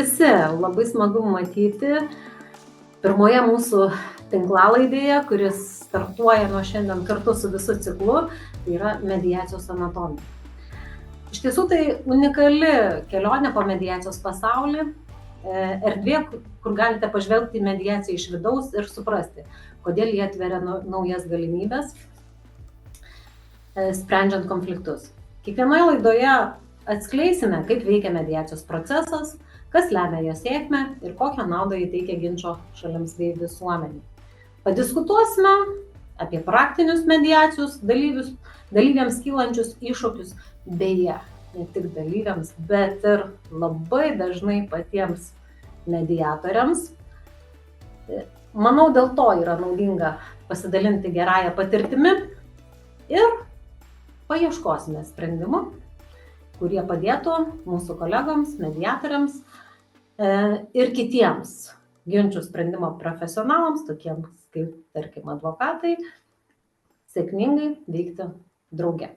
visi, labai smagu matyti pirmoje mūsų tinklalaidėje, kuris startuoja nuo šiandien kartu su visu ciklu, tai yra mediacijos anatomija. Iš tiesų tai unikali kelionė po mediacijos pasaulį, erdvė, kur galite pažvelgti į mediaciją iš vidaus ir suprasti, kodėl jie atveria naujas galimybės, sprendžiant konfliktus. Kiekvienoje laidoje atskleisime, kaip veikia mediacijos procesas, kas lemia jo sėkmę ir kokią naudą jį teikia ginčo šalims bei visuomeniai. Padiskutuosime apie praktinius mediacijos dalyviams kylančius iššūkius, beje, ne tik dalyviams, bet ir labai dažnai patiems mediatoriams. Manau, dėl to yra naudinga pasidalinti gerąją patirtimi ir paieškosime sprendimų, kurie padėtų mūsų kolegoms, mediatoriams ir kitiems ginčų sprendimo profesionalams, tokiems kaip, tarkim, advokatai, sėkmingai veikti drauge.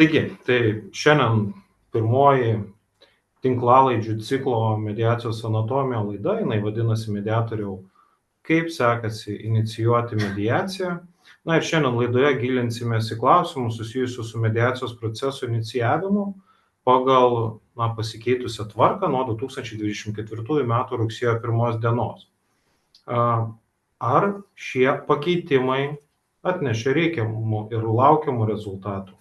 Taigi, tai šiandien pirmoji tinklalaidžių ciklo mediacijos anatomija laida, jinai vadinasi Mediatoriau, kaip sekasi inicijuoti mediaciją. Na ir šiandien laidoje gilinsimės į klausimus susijusius su mediacijos proceso inicijavimu pagal pasikeitusią tvarką nuo 2024 m. rugsėjo 1 dienos. Ar šie pakeitimai atnešė reikiamų ir laukiamų rezultatų?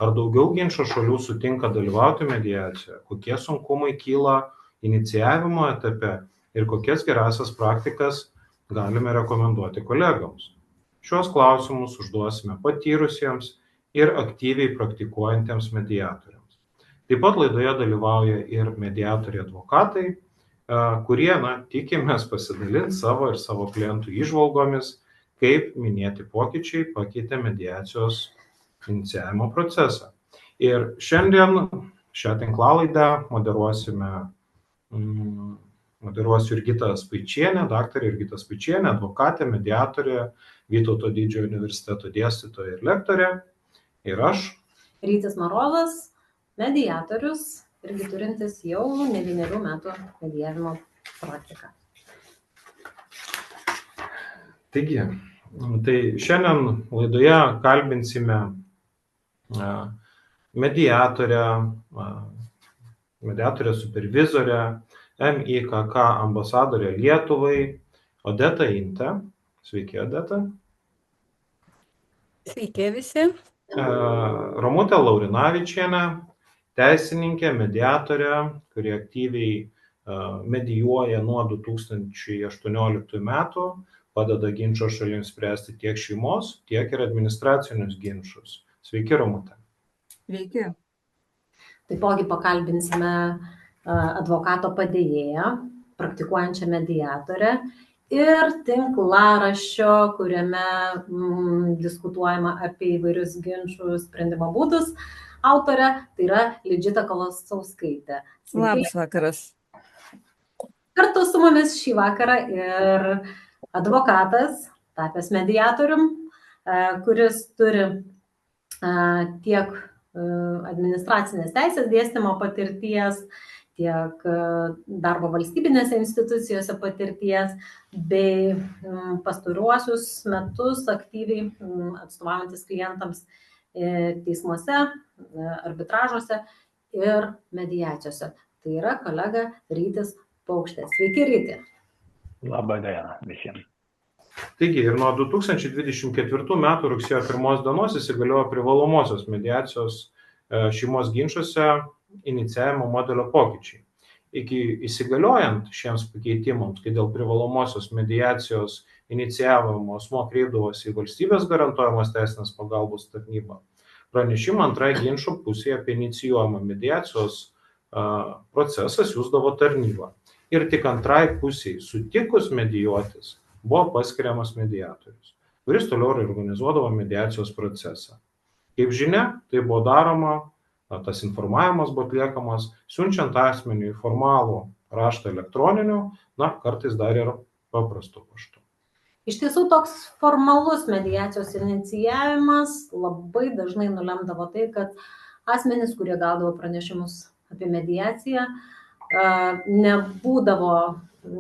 Ar daugiau ginčo šalių sutinka dalyvauti mediacijoje? Kokie sunkumai kyla inicijavimo etape ir kokias gerasias praktikas galime rekomenduoti kolegoms? Šios klausimus užduosime patyrusiems ir aktyviai praktikuojantiems mediatoriams. Taip pat laidoje dalyvauja ir mediatoriai advokatai, kurie, tikimės, pasidalins savo ir savo klientų įžvalgomis, kaip minėti pokyčiai pakeitė mediacijos inicijavimo procesą. Ir šiandien šią tinklalaidę moderuosiu Jurgita Spaičienė, daktarė Jurgita Spaičienė, advokatė, mediatorė, Vytauto Didžiojo universiteto dėstytoja ir lektorė. Ir aš, Rytis Marozas, mediatorius, irgi turintis jau ne 9 metų medijavimo praktiką. Taigi, tai šiandien laidoje kalbinsime mediatorę supervizorę, MIKK ambasadorę Lietuvai, Odetą Intę. Sveiki, Odeta. Sveiki visi. Romutę Laurinavičienę, teisininkė, mediatorė, kuri aktyviai medijuoja nuo 2018 metų, padeda ginčo šalims spręsti tiek šeimos, tiek ir administracinius ginčus. Sveiki, Romutė. Sveiki. Taipogi pakalbinsime advokato padėjėją, praktikuojančią mediatorę ir tinklaraščio, kuriame diskutuojama apie įvairius ginčų sprendimo būdus, autorė, tai yra Lidžita Kolosauskaitė. Labas vakaras. Kartu su mumis šį vakarą ir advokatas, tapęs mediatorium, kuris turi tiek administracinės teisės dėstymo patirties, tiek darbo valstybinėse institucijose patirties, bei pastaruosius metus aktyviai atstovaujantis klientams teismuose, arbitražuose ir mediacijose. Tai yra kolega Rytis Paukštė. Sveiki, Ryti. Labą dieną visiems. Taigi, ir nuo 2024 m. rugsėjo 1 dienos įsigaliojo privalomosios mediacijos šeimos ginčuose inicijavimo modelio pokyčiai. Iki įsigaliojant šiems pakeitimams, kai dėl privalomosios mediacijos inicijavimo asmuo kreipdavosi į valstybės garantuojamos teisinės pagalbos tarnybą, pranešimą antrai ginčo pusėje apie inicijuojamą mediacijos procesą siųsdavo tarnyba. Ir tik antrai pusiai sutikus medijuotis buvo paskiriamas mediatorius, kuris toliau organizuodavo mediacijos procesą. Kaip žinia, tai buvo daroma, tas informavimas buvo atliekamas, siunčiant asmeniui formalų raštą elektroniniu, kartais dar ir paprastu paštu. Iš tiesų, toks formalus mediacijos inicijavimas labai dažnai nulemdavo tai, kad asmenys, kurie gaudavo pranešimus apie mediaciją,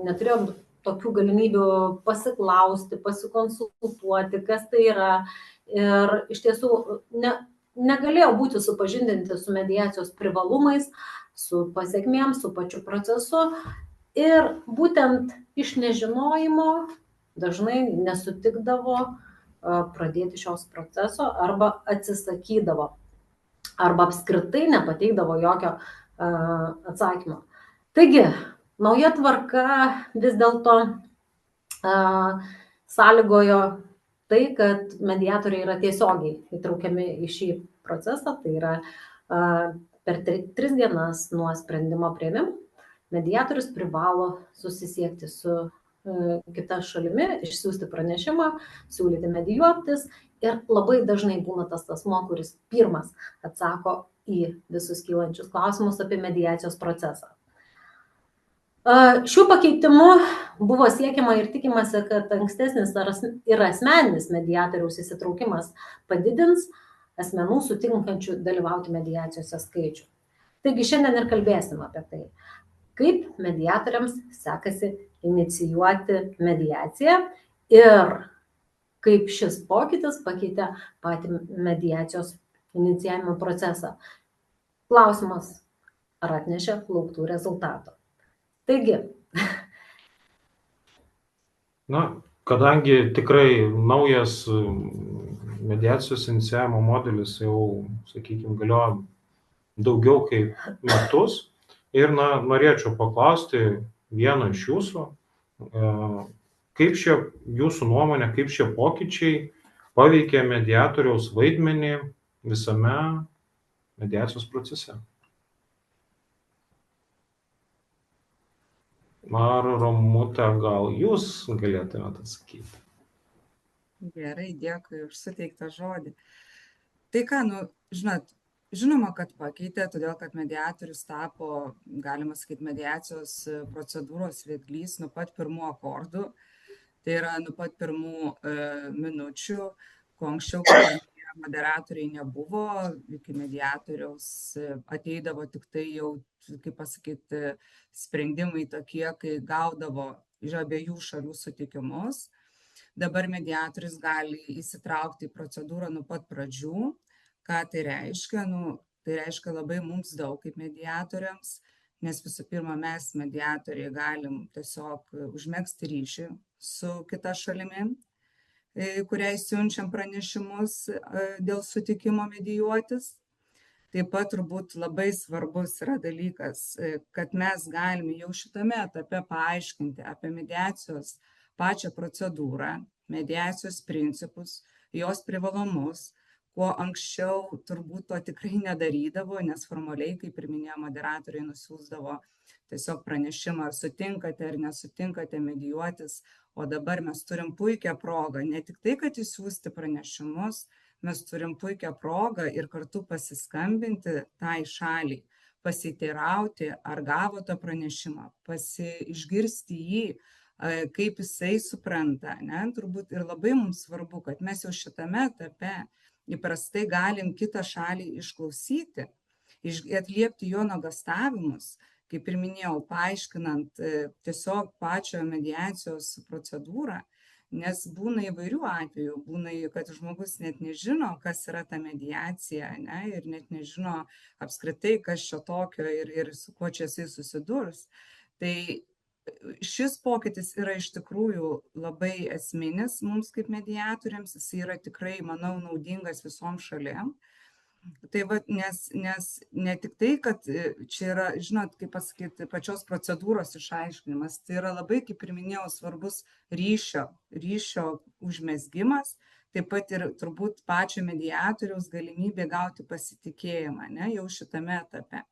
neturėjom tokių galimybių pasiklausti, pasikonsultuoti, kas tai yra. Ir iš tiesų negalėjo būti supažindinti su mediacijos privalumais, su pasiekmėm, su pačiu procesu. Ir būtent iš nežinojimo dažnai nesutikdavo pradėti šios proceso arba atsisakydavo, arba apskritai nepateikdavo jokio atsakymo. Taigi, nauja tvarka vis dėlto sąlygojo tai, kad mediatoriai yra tiesiogiai įtraukiami į šį procesą, tai yra per 3 dienas nuo sprendimo priėmimo mediatorius privalo susisiekti su kita šalimi, išsiųsti pranešimą, siūlyti medijuotis ir labai dažnai būna tas asmuo, kuris pirmas atsako į visus kylančius klausimus apie mediacijos procesą. Šiuo pakeitimu buvo siekiama ir tikimasi, kad ankstesnis ir asmeninis mediatoriaus įsitraukimas padidins asmenų sutinkančių dalyvauti mediacijose skaičių. Taigi šiandien ir kalbėsim apie tai, kaip mediatoriams sekasi inicijuoti mediaciją ir kaip šis pokytis pakeitė patį mediacijos inicijavimo procesą. Klausimas, ar atnešė lauktų rezultatų. Taigi. Kadangi tikrai naujas mediacijos inicijavimo modelis jau, sakykime, galioja daugiau kaip metus ir norėčiau paklausti vieno iš jūsų, kaip šie jūsų nuomonė, kaip šie pokyčiai paveikė mediatoriaus vaidmenį visame mediacijos procese? Ar Romute, gal jūs galėtumėte atsakyti? Gerai, dėkui už suteiktą žodį. Tai ką, žinoma, kad pakeitė, todėl kad mediatorius tapo, galima sakyti, mediacijos procedūros vedlys nuo pat pirmų akordų, tai yra nuo pat pirmų minučių, ko anksčiau moderatoriai nebuvo, iki mediatoriaus ateidavo tik tai jau, kaip pasakyti, sprendimai tokie, kai gaudavo iš abiejų šalių sutikimus. Dabar mediatorius gali įsitraukti į procedūrą nuo pat pradžių. Ką tai reiškia? Tai reiškia labai mums daug kaip mediatoriams, nes visų pirma, mes mediatoriai galim tiesiog užmegzti ryšį su kita šalimi, kuriai siunčiam pranešimus dėl sutikimo medijuotis. Taip pat turbūt labai svarbus yra dalykas, kad mes galime jau šitame etape paaiškinti apie mediacijos pačią procedūrą, mediacijos principus, jos privalumus, kuo anksčiau turbūt to tikrai nedarydavo, nes formaliai, kaip ir minėjo, moderatoriai nusiųsdavo tiesiog pranešimą, ar sutinkate ar nesutinkate medijuotis, o dabar mes turim puikią progą, ne tik tai, kad įsiųsti pranešimus, mes turim puikią progą ir kartu pasiskambinti tai šaliai, pasiteirauti, ar gavo tą pranešimą, išgirsti jį, kaip jisai supranta. Turbūt ir labai mums svarbu, kad mes jau šitame etape įprastai galim kitą šalį išklausyti, atliepti jo nuogąstavimus, kaip ir minėjau, paaiškinant tiesiog pačią mediacijos procedūrą, nes būna įvairių atvejų, būna, kad žmogus net nežino, kas yra ta mediacija, ir net nežino apskritai, kas čia tokio ir su kuo čia jisai susidurs. Tai šis pokytis yra iš tikrųjų labai esminis mums kaip mediatoriams, jis yra tikrai, manau, naudingas visom šalim. Tai nes ne tik tai, kad čia yra, žinot, kaip pasakyti, pačios procedūros išaiškinimas, tai yra labai, kaip ir minėjau, svarbus ryšio užmezgimas, taip pat ir turbūt pačio mediatoriaus galimybė gauti pasitikėjimą, jau šitame etape.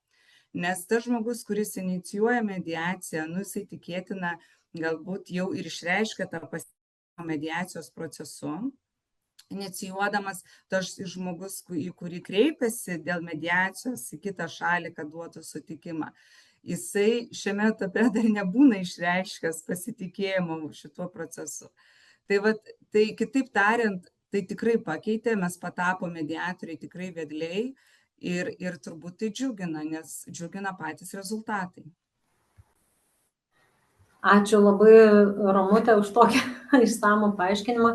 Nes tas žmogus, kuris inicijuoja mediaciją, jisai tikėtina galbūt jau ir išreiškia tą pasitikėjimą mediacijos procesu, inicijuodamas tas žmogus, į kurį kreipiasi dėl mediacijos į kitą šalį, kad duotų sutikimą. Jisai šiame etape dar nebūna išreiškęs pasitikėjimo šituo procesu. Tai kitaip tariant, tai tikrai pakeitė, mes patapo mediatoriai tikrai vedliai ir turbūt tai džiugina, nes džiugina patys rezultatai. Ačiū labai, Romutė, už tokį išsamų paaiškinimą.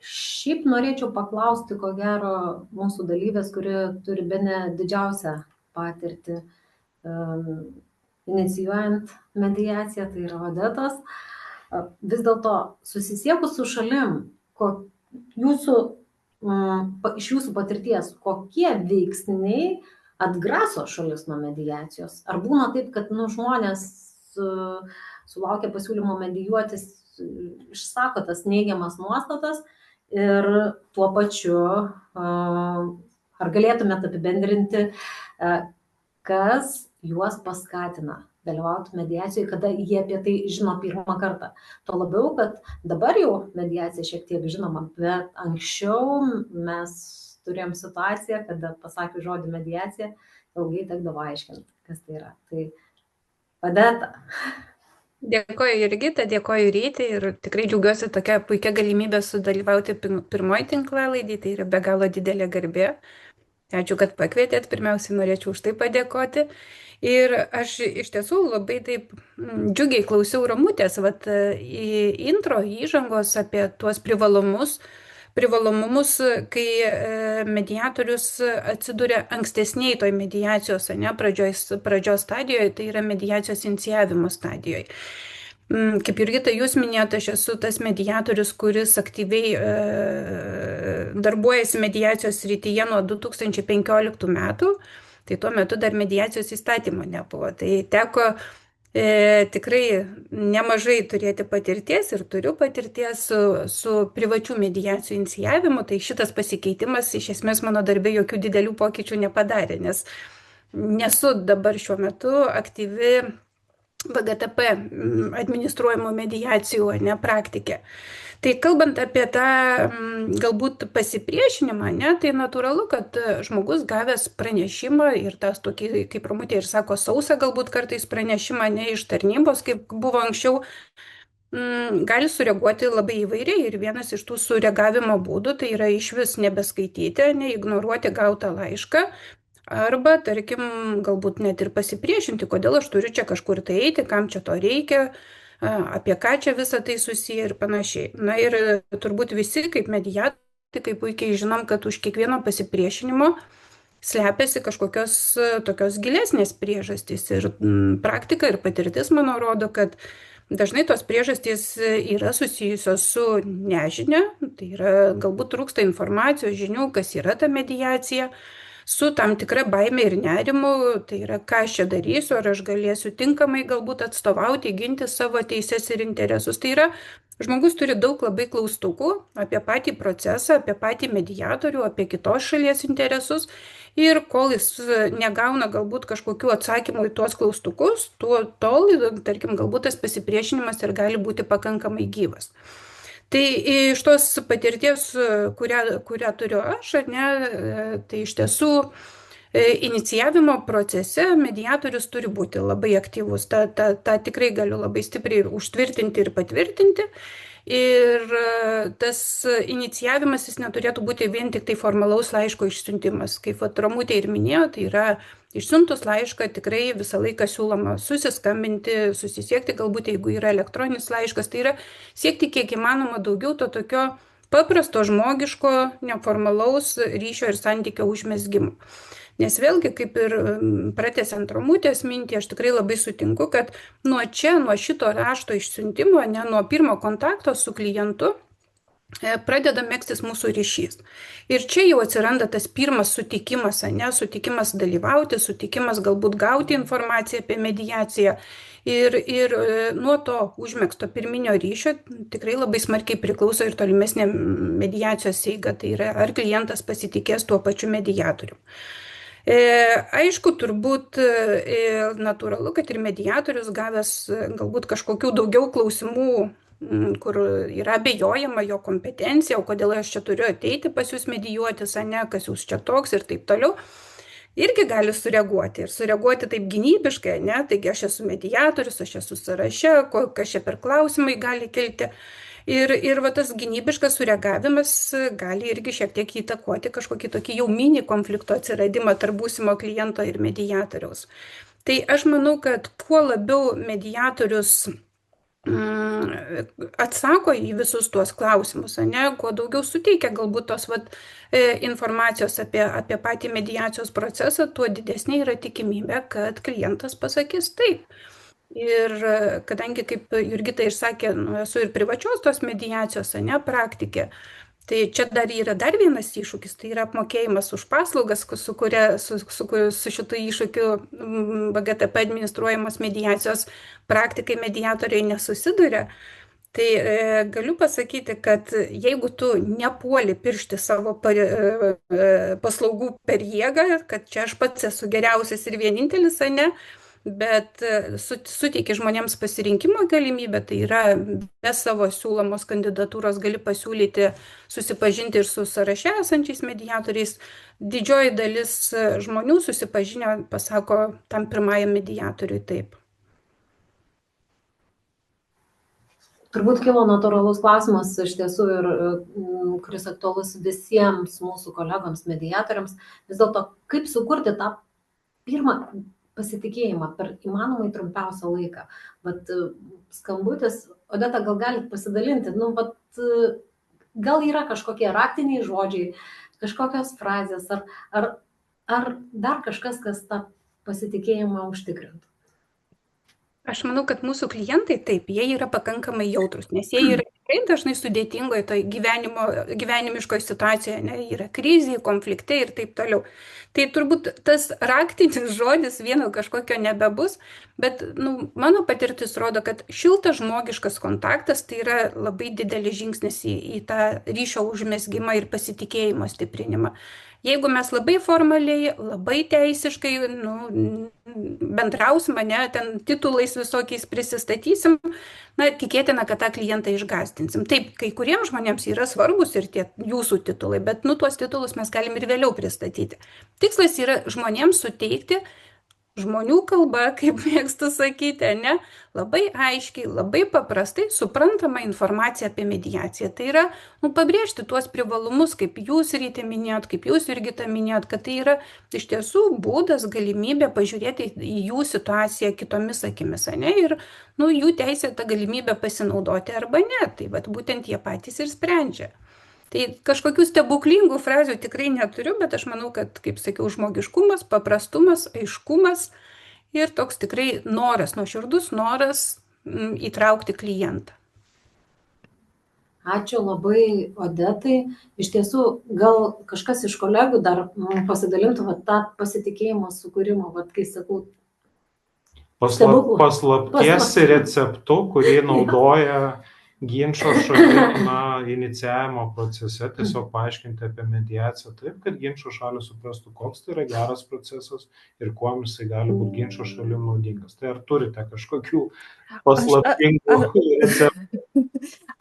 Šiaip norėčiau paklausti, ko gero, mūsų dalyvės, kuri turi bene didžiausią patirtį inicijuojant mediaciją, tai yra Odetos. Vis dėlto, susisiekus su šalim, iš jūsų patirties, kokie veiksniai atgraso šalis nuo mediacijos? Ar būna taip, kad žmonės sulaukia pasiūlymo medijuotis, išsako tas neigiamas nuostatas ir tuo pačiu, ar galėtumėte apibendrinti, kas juos paskatina dalyvauti mediacijoje, kada jie apie tai žino pirmą kartą. Tuo labiau, kad dabar jau mediacija šiek tiek žinoma, bet anksčiau mes turėjom situaciją, kada pasakius žodį mediacija, ilgai tekdavo aiškinti, kas tai yra. Tai Odeta. Dėkoju Jurgita, dėkoju Rytį ir tikrai džiaugiuosi tokia puikia galimybė sudalyvauti pirmoji tinklalaidė, tai yra be galo didelė garbė. Ačiū, kad pakvietėt, pirmiausiai norėčiau už tai padėkoti. Ir aš iš tiesų labai taip džiugiai klausiau Romutės intro, įžangos apie tuos privalumus, kai mediatorius atsiduria ankstesniai toj mediacijos, pradžios stadijoje, tai yra mediacijos inicijavimo stadijoje. Kaip Jurgita, jūs minėjote, aš esu tas mediatorius, kuris aktyviai darbuojasi mediacijos srityje nuo 2015 metų, tai tuo metu dar mediacijos įstatymo nebuvo. Tai teko tikrai nemažai turėti patirties ir turiu patirties su privačių mediacijų inicijavimu, tai šitas pasikeitimas iš esmės mano darbė jokių didelių pokyčių nepadarė, nes nesu dabar šiuo metu aktyvi VGTP administruojamų mediacijų praktikė. Tai kalbant apie tą galbūt pasipriešinimą, tai natūralu, kad žmogus gavęs pranešimą ir tas tokį, kaip Romutė ir sako, sausą galbūt kartais pranešimą ne iš tarnybos, kaip buvo anksčiau, gali sureaguoti labai įvairiai. Ir vienas iš tų sureagavimo būdų tai yra išvis nebeskaityti, neignoruoti gautą laišką. Arba, tarkim, galbūt net ir pasipriešinti, kodėl aš turiu čia kažkur tai eiti, kam čia to reikia, apie ką čia visą tai susiję ir panašiai. Na ir turbūt visi kaip mediatoriai puikiai žinom, kad už kiekvieno pasipriešinimo slepiasi kažkokios tokios gilesnės priežastys. Ir praktika ir patirtis, mano, rodo, kad dažnai tos priežastys yra susijusios su nežinia, tai yra galbūt trūksta informacijos, žinių, kas yra ta mediacija, su tam tikra baime ir nerimu, tai yra, ką aš čia darysiu, ar aš galėsiu tinkamai galbūt atstovauti, ginti savo teises ir interesus. Tai yra, žmogus turi daug labai klaustukų apie patį procesą, apie patį mediatorių, apie kitos šalies interesus ir kol jis negauna galbūt kažkokių atsakymų į tuos klaustukus, tol, tarkim, galbūt tas pasipriešinimas ir gali būti pakankamai gyvas. Tai iš tos patirties, kurią turiu aš, tai iš tiesų inicijavimo procese mediatorius turi būti labai aktyvus. Ta tikrai galiu labai stipriai ir užtvirtinti ir patvirtinti. Ir tas inicijavimas jis neturėtų būti vien tik tai formalaus laiško išsiuntimas. Kaip Romutė ir minėjo, tai yra išsiuntus laišką tikrai visą laiką siūloma susiskambinti, susisiekti, galbūt jeigu yra elektroninis laiškas, tai yra siekti kiek įmanoma daugiau to tokio paprasto, žmogiško, neformalaus ryšio ir santykio užmezgimo. Nes vėlgi, kaip ir pratęsiant Romutės mintį, aš tikrai labai sutinku, kad nuo šito rašto išsiuntimo, nuo pirmo kontakto su klientu, pradeda megztis mūsų ryšys. Ir čia jau atsiranda tas pirmas sutikimas, sutikimas dalyvauti, sutikimas galbūt gauti informaciją apie mediaciją. Ir nuo to užmegzto pirminio ryšio tikrai labai smarkiai priklauso ir tolimesnė mediacijos eiga, tai yra ar klientas pasitikės tuo pačiu mediatoriu. Aišku, turbūt natūralu, kad ir mediatorius gavęs galbūt kažkokių daugiau klausimų, kur yra abejojama jo kompetencija, o kodėl aš čia turiu ateiti pas jūs medijuotis, kas jūs čia toks ir taip toliau, irgi gali sureaguoti. Ir sureaguoti taip gynybiškai, taigi aš esu mediatorius, aš esu sąraše, kas čia per klausimai gali kilti. Ir tas gynybiškas sureagavimas gali irgi šiek tiek įtakoti kažkokį tokį jau mini konflikto atsiradimą tarp būsimo kliento ir mediatoriaus. Tai aš manau, kad kuo labiau mediatorius atsako į visus tuos klausimus, ne, kuo daugiau suteikia galbūt tos informacijos apie patį mediacijos procesą, tuo didesnė yra tikimybė, kad klientas pasakys taip. Ir kadangi, kaip Jurgita išsakė, esu ir privačios tos mediacijos, ne, praktikė, tai čia dar yra dar vienas iššūkis, tai yra apmokėjimas už paslaugas, su šitu iššūkiu BGTP administruojamos mediacijos praktikai mediatoriai nesusiduria. Tai galiu pasakyti, kad jeigu tu nepuoli piršti savo paslaugų per jėgą, kad čia aš pats esu geriausias ir vienintelis, ne, bet suteikia žmonėms pasirinkimo galimybę, tai yra be savo siūlomos kandidatūros gali pasiūlyti susipažinti ir su sąraše esančiais mediatoriais. Didžioji dalis žmonių susipažinę pasako tam pirmajam mediatoriui taip. Turbūt kilo natūralus klausimas iš tiesų ir kuris aktualus visiems mūsų kolegoms mediatoriams. Vis dėlto, kaip sukurti tą pirmą pasitikėjimą per įmanomai trumpiausią laiką. Vat skambutis, Odeta, gal galit pasidalinti, gal yra kažkokie raktiniai žodžiai, kažkokios frazės, ar dar kažkas, kas tą pasitikėjimą užtikrintų? Aš manau, kad mūsų klientai taip, jie yra pakankamai jautrus, nes jie yra tikrai dažnai sudėtingoje tai gyvenimiškoje situacijoje, ne, yra krizėje, konflikte ir taip toliau. Tai turbūt tas raktinis žodis vieno kažkokio nebebus, bet mano patirtis rodo, kad šiltas žmogiškas kontaktas tai yra labai didelis žingsnis į tą ryšio užmezgimą ir pasitikėjimo stiprinimą. Jeigu mes labai formaliai, labai teisiškai bendrausim, ne, ten titulais visokiais prisistatysim, tikėtina, kad tą klientą išgąsdinsim. Taip, kai kuriems žmonėms yra svarbus ir tie jūsų titulai, bet tuos titulus mes galim ir vėliau pristatyti. Tikslas yra žmonėms suteikti žmonių kalba, kaip mėgstu sakyti, ne, labai aiškiai, labai paprastai suprantamą informaciją apie mediaciją. Tai yra pabrėžti tuos privalumus, kaip jūs Rytė minėjot, kaip jūs Jurgita minėjot, kad tai yra iš tiesų būdas, galimybė pažiūrėti į jų situaciją kitomis akimis, ne, ir jų teisė tą galimybę pasinaudoti arba ne. Tai būtent jie patys ir sprendžia. Tai kažkokių stebuklingų frazių tikrai neturiu, bet aš manau, kad, kaip sakiau, žmogiškumas, paprastumas, aiškumas ir toks tikrai noras, nuoširdus noras įtraukti klientą. Ačiū labai Odetai. Iš tiesų, gal kažkas iš kolegų dar pasidalintų tą pasitikėjimo sukūrimo, kai sakau, paslapties receptu, kurį naudoja ginčo šalių inicijavimo procese, tiesiog paaiškinti apie mediaciją taip, kad ginčo šalių suprastų, koks tai yra geras procesas ir kuo jisai gali būti ginčo šalim naudingas. Tai ar turite kažkokių paslaptingų receptų?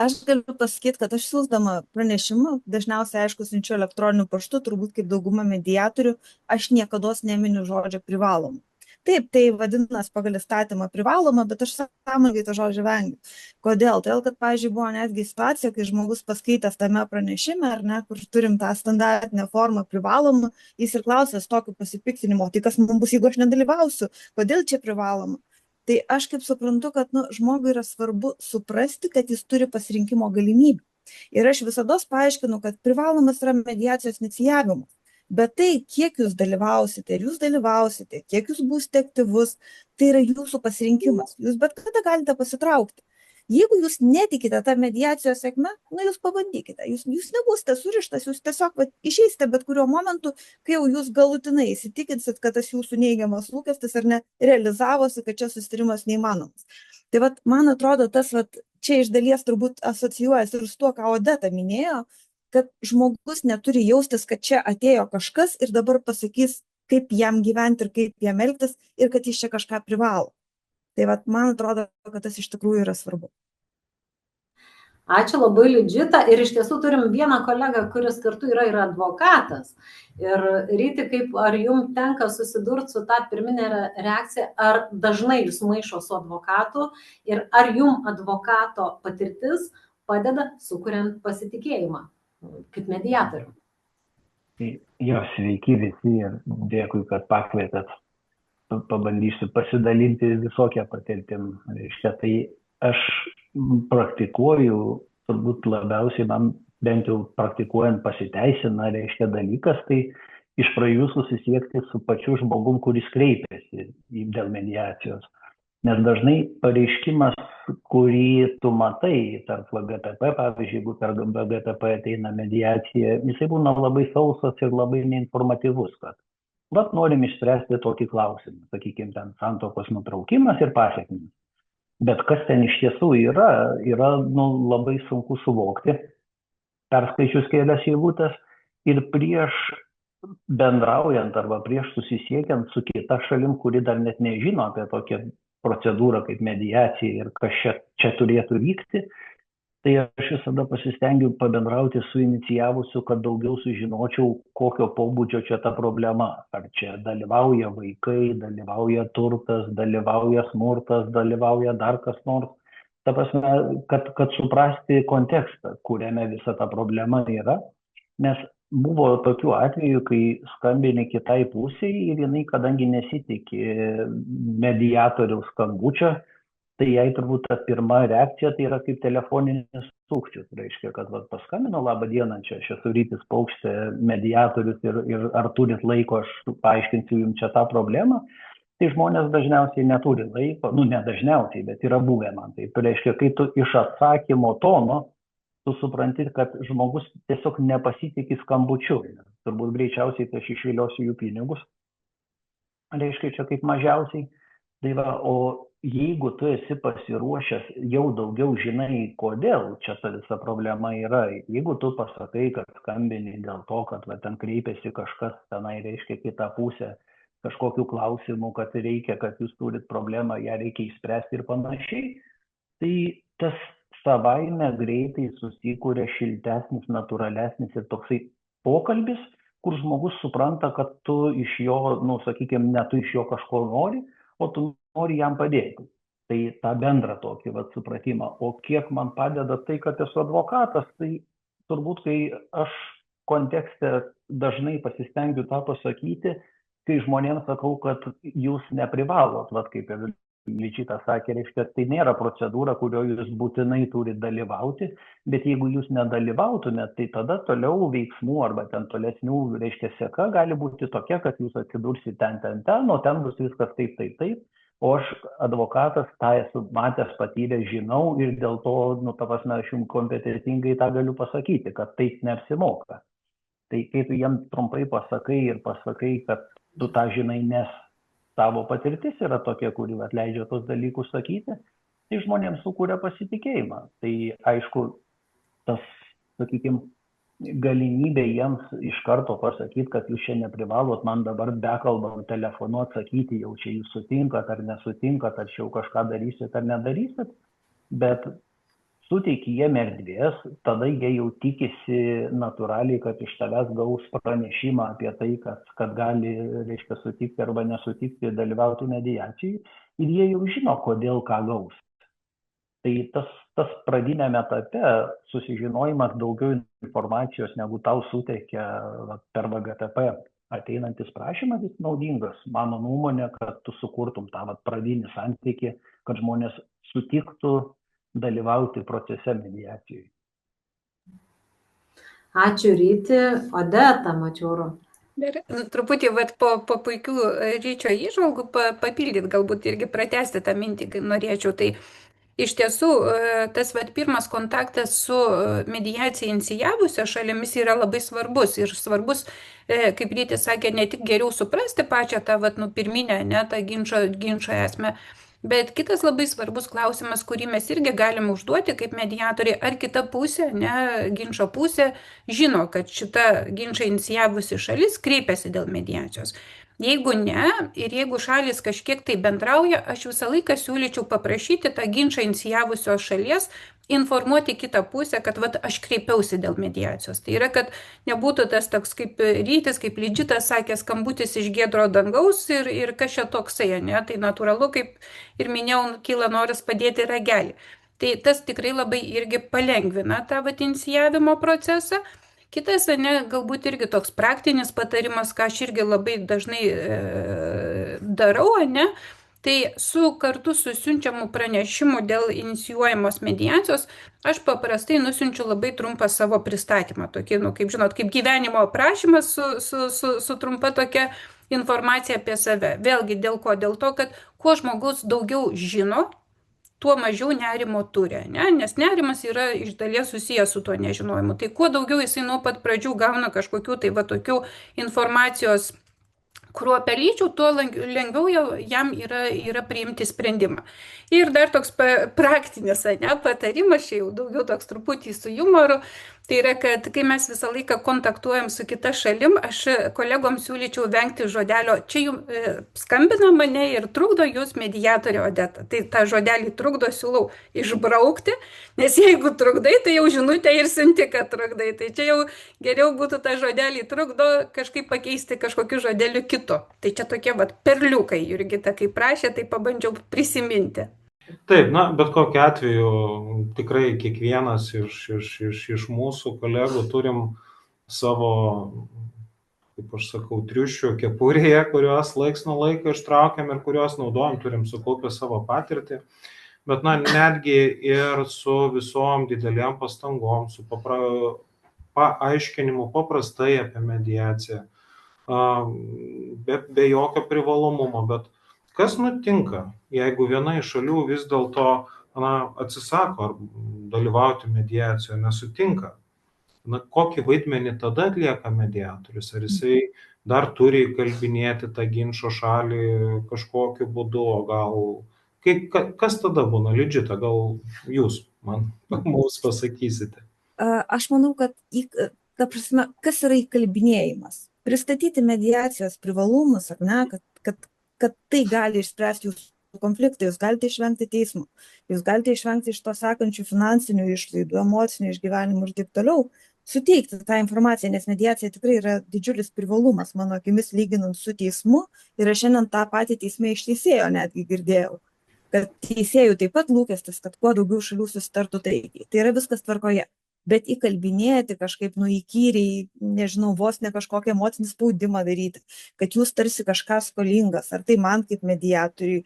Aš galiu pasakyti, kad aš siųsdama pranešimą, dažniausiai, aišku, siunčiu elektroniniu paštu, turbūt kaip dauguma mediatorių, aš niekados neminiu žodžio privaloma. Taip, tai vadinasi pagal įstatymą privaloma, bet aš sąmoningai to žodžio vengiu. Kodėl? Todėl, kad, pavyzdžiui, buvo netgi situacija, kai žmogus paskaitęs tame pranešime, ar ne, kur turim tą standartinę formą privalomą, jis ir klausęs tokio pasipiktinimo, tai kas man bus, jeigu aš nedalyvausiu, kodėl čia privaloma? Tai aš kaip suprantu, kad žmogui yra svarbu suprasti, kad jis turi pasirinkimo galimybę. Ir aš visada paaiškinu, kad privalomas yra mediacijos inicijavimas. Bet tai, kiek jūs dalyvausite, ir jūs dalyvausite, kiek jūs būsite aktyvus, tai yra jūsų pasirinkimas. Jūs bet kada galite pasitraukti. Jeigu jūs netikite tą mediacijos sėkmę, jūs pabandykite. Jūs nebūsite surištas, jūs tiesiog išeisite bet kuriuo momentu, kai jau jūs galutinai įsitikinsit, kad tas jūsų neigiamas lūkestis ar ne realizavosi, kad čia susitarimas neįmanomas. Tai man atrodo, tas čia iš dalies turbūt asocijuojasi ir su tuo, ką Odeta minėjo, kad žmogus neturi jaustis, kad čia atėjo kažkas ir dabar pasakys, kaip jam gyventi ir kaip jam elgtis ir kad jis čia kažką privalo. Tai man atrodo, kad tas iš tikrųjų yra svarbu. Ačiū labai, Liudžita. Ir iš tiesų turim vieną kolegą, kuris kartu yra ir advokatas. Ir Ryti, ar jums tenka susidurti su tą pirminę reakciją, ar dažnai jūs maišo su advokatu ir ar jums advokato patirtis padeda sukuriant pasitikėjimą kaip mediatorių? Jo, sveiki visi ir dėkui, kad pakvietėt pabandysiu pasidalinti visokią patirtim. Reiškia, tai aš praktikuoju, turbūt labiausiai man bent jau praktikuojant pasiteisina, reiškia dalykas, tai iš pradžių susisiekti su pačiu žmogum, kuris kreipiasi dėl mediacijos. Nes dažnai pareiškimas, kurį tu matai tarp VGTP, pavyzdžiui, jeigu per VGTP ateina mediacija, jisai būna labai sausas ir labai neinformatyvus, kad vat norim išspręsti tokį klausimą, sakykime, ten santuokos nutraukimas ir pasekmės. Bet kas ten iš tiesų yra labai sunku suvokti, perskaičius kelias eilutes ir prieš bendraujant arba prieš susisiekiant su kita šalim, kuri dar net nežino apie tokią procedūrą kaip mediacija ir kas čia turėtų vykti, tai aš visada pasistengiu pabendrauti su inicijavusiu, kad daugiau sužinočiau, kokio pobūdžio čia ta problema. Ar čia dalyvauja vaikai, dalyvauja turtas, dalyvauja smurtas, dalyvauja dar kas nors. Ta prasme, kad suprasti kontekstą, kuriame visa ta problema yra, nes buvo tokių atvejų, kai skambini kitai pusiai ir jinai, kadangi nesitikė mediatoriaus skambučio, tai jai turbūt ta pirma reakcija tai yra kaip telefoninis sukčius. Reiškia, kad paskambino, labą dieną, čia aš esu Rytis Paukštė, mediatorius ir ar turit laiko, aš paaiškinsiu jums čia tą problemą. Tai žmonės dažniausiai neturi laiko, ne dažniausiai, bet yra buvę man. Tai reiškia, kai tu iš atsakymo tono, tu supranti, kad žmogus tiesiog nepasitikė skambučiu. Turbūt greičiausiai tai aš išviliosiu jų pinigus. Reiškia, čia kaip mažiausiai. Tai va, o jeigu tu esi pasiruošęs, jau daugiau žinai, kodėl čia ta visa problema yra. Jeigu tu pasakai, kad skambini dėl to, kad ten kreipiasi kažkas tenai, reiškia kitą pusę, kažkokiu klausimu, kad reikia, kad jūs turit problemą, ją reikia išspręsti ir panašiai, tai tas savaime greitai susikūrė šiltesnis, natūralesnis ir toksai pokalbis, kur žmogus supranta, kad tu iš jo, sakykime, ne tu iš jo kažko nori, o tu nori jam padėti. Tai tą bendrą tokį supratimą. O kiek man padeda tai, kad esu advokatas, tai turbūt, kai aš kontekste dažnai pasistengiu tą pasakyti, kai žmonėms sakau, kad jūs neprivalot, kaip Ličytas sakė, reiškia, tai nėra procedūra, kurioje jūs būtinai turite dalyvauti, bet jeigu jūs nedalyvautumėte, tai tada toliau veiksmų arba ten tolesnių, reiškia, seka gali būti tokia, kad jūs atsidursite ten, o ten bus viskas taip, o aš advokatas tą esu matęs, patyręs, žinau ir dėl to, ta prasme, aš jums kompetentingai tą galiu pasakyti, kad taip neapsimoka. Tai kai tu jiems trumpai pasakai, kad tu tą žinai, nes tavo patirtis yra tokia, kuri leidžia tos dalykus sakyti, tai žmonėms sukuria pasitikėjimą. Tai aišku, tas, sakykime, galimybė jiems iš karto pasakyti, kad jūs čia neprivalot man dabar bekalbant telefonu atsakyti, jau čia jūs sutinkat ar nesutinkat, ar čia jau kažką darysit ar nedarysit, bet suteiki jiem erdvės, tada jie jau tikisi natūraliai, kad iš tavęs gaus pranešimą apie tai, kad gali, reiškia, sutikti arba nesutikti dalyvauti mediacijai ir jie jau žino, kodėl ką gaus. Tai tas pradinėme etape susižinojimas daugiau informacijos, negu tau suteikia per VGTP ateinantis prašymas, jis naudingas. Mano nuomonė, kad tu sukurtum tą pradinį santykį, kad žmonės sutiktų dalyvauti procese mediacijai. Ačiū Ryti. Odeta Mačiūro. Truputį po puikių Ryčio įžvalgų papildyti, galbūt irgi pratesti tą mintį, kai norėčiau. Tai iš tiesų tas pirmas kontaktas su mediaciją inicijavusio šalimis yra labai svarbus. Ir svarbus, kaip Rytis sakė, ne tik geriau suprasti pačią tą pirminę, tą ginčo esmę, bet kitas labai svarbus klausimas, kurį mes irgi galime užduoti kaip mediatoriai, ar kita pusė, ginčo pusė, žino, kad šita ginčą inicijavusi šalis kreipiasi dėl mediacijos. Jeigu ne, ir jeigu šalis kažkiek tai bendrauja, aš visą laiką siūlyčiau paprašyti tą ginčą inicijavusios šalies informuoti kitą pusę, kad aš kreipiausi dėl mediacijos. Tai yra, kad nebūtų tas toks kaip Rytis, kaip Lidžitas sakė, skambutis iš giedro dangaus ir kas čia toksai, tai natūralu, kaip ir minėjau, kyla noras padėti ragelį. Tai tas tikrai labai irgi palengvina tą inicijavimo procesą. Kitas, ne, galbūt irgi toks praktinis patarimas, ką aš irgi labai dažnai darau, ne, tai kartu su siunčiamu pranešimu dėl inicijuojamos mediacijos, aš paprastai nusiunčiu labai trumpą savo pristatymą, tokį, kaip žinot, kaip gyvenimo aprašymas su trumpa tokia informacija apie save. Vėlgi dėl ko? Dėl to, kad kuo žmogus daugiau žino, tuo mažiau nerimo turi, ne? Nes nerimas yra iš dalies susijęs su tuo nežinojimu. Tai kuo daugiau jisai nuo pat pradžių gauna kažkokių tai tokių informacijos kruopelyčių, tuo lengviau jam yra priimti sprendimą. Ir dar toks praktinis, ne, patarimas, čia jau daugiau toks truputį su humoru, tai yra, kad kai mes visą laiką kontaktuojam su kita šalim, aš kolegoms siūlyčiau vengti žodelio, čia jums skambina mane ir trukdo jūs mediatorė Odeta. Tai tą žodelį trukdo siūlau išbraukti, nes jeigu trukdai, tai jau žinutė ir siunti, kad trukdai. Tai čia jau geriau būtų tą žodelį trukdo kažkaip pakeisti kažkokiu žodeliu kitu. Tai čia tokie perliukai, Jurgita, kai prašė, tai pabandžiau prisiminti. Taip, na, bet kokiu atveju tikrai kiekvienas iš mūsų kolegų turim savo, kaip aš sakau, triušių kepurėje, kuriuos laiks nuo laiko ištraukiam ir kuriuos naudojam, turim sukaupę savo patirtį. Bet, na, netgi ir su visom didelėm pastangom, su paaiškinimu paprastai apie mediaciją, be jokio privalomumo, bet kas nutinka, jeigu viena iš šalių vis dėlto atsisako dalyvauti mediacijoje, nesutinka? Na, kokį vaidmenį tada atlieka mediatorius? Ar jisai dar turi įkalbinėti tą ginčo šalį kažkokiu būdu, o gal... Kas tada būna, Lidžita, gal jūs mums pasakysite? Aš manau, kad, ta prasme, kas yra įkalbinėjimas? Pristatyti mediacijos privalumus, ar ne, kad tai gali išspręsti jūsų konfliktą, jūs galite išvengti teismo, jūs galite išvengti iš to sekančių finansinių išlaidų, emocinių išgyvenimų ir taip toliau, suteikti tą informaciją, nes mediacija tikrai yra didžiulis privalumas, mano akimis, lyginant su teismu, ir aš šiandien tą patį teisme iš teisėjo netgi girdėjau, kad teisėjų taip pat lūkestis, kad kuo daugiau šalių susitartų taikiai. Tai yra viskas tvarkoje. Bet įkalbinėti kažkaip įkyriai, nežinau, vos ne kažkokią emocinį spaudimą daryti, kad jūs tarsi kažką skolingas, ar tai man kaip mediatoriui,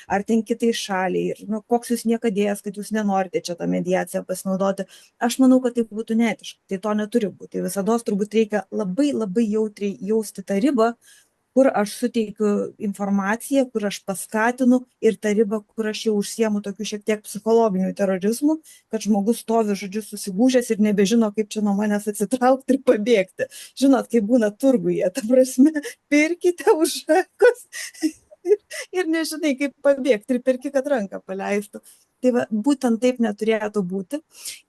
ar ten kitai šaliai, ir koks jūs niekadėjas, kad jūs nenorite čia tą mediaciją pasinaudoti. Aš manau, kad tai būtų neetiška, tai to neturi būti. Tai visados turbūt reikia labai labai jautriai jausti tą ribą, kur aš suteikiu informaciją, kur aš paskatinu, ir tą ribą, kur aš jau užsiemu tokiu šiek tiek psichologiniu terorizmu, kad žmogus stovi, žodžiu, susigūžęs ir nebežino, kaip čia nuo manęs atsitraukti ir pabėgti. Žinot, kaip būna turguje, ta prasme, pirkite už rankos ir nežinai, kaip pabėgti, ir perki, kad ranką paleistų. Tai būtent taip neturėtų būti.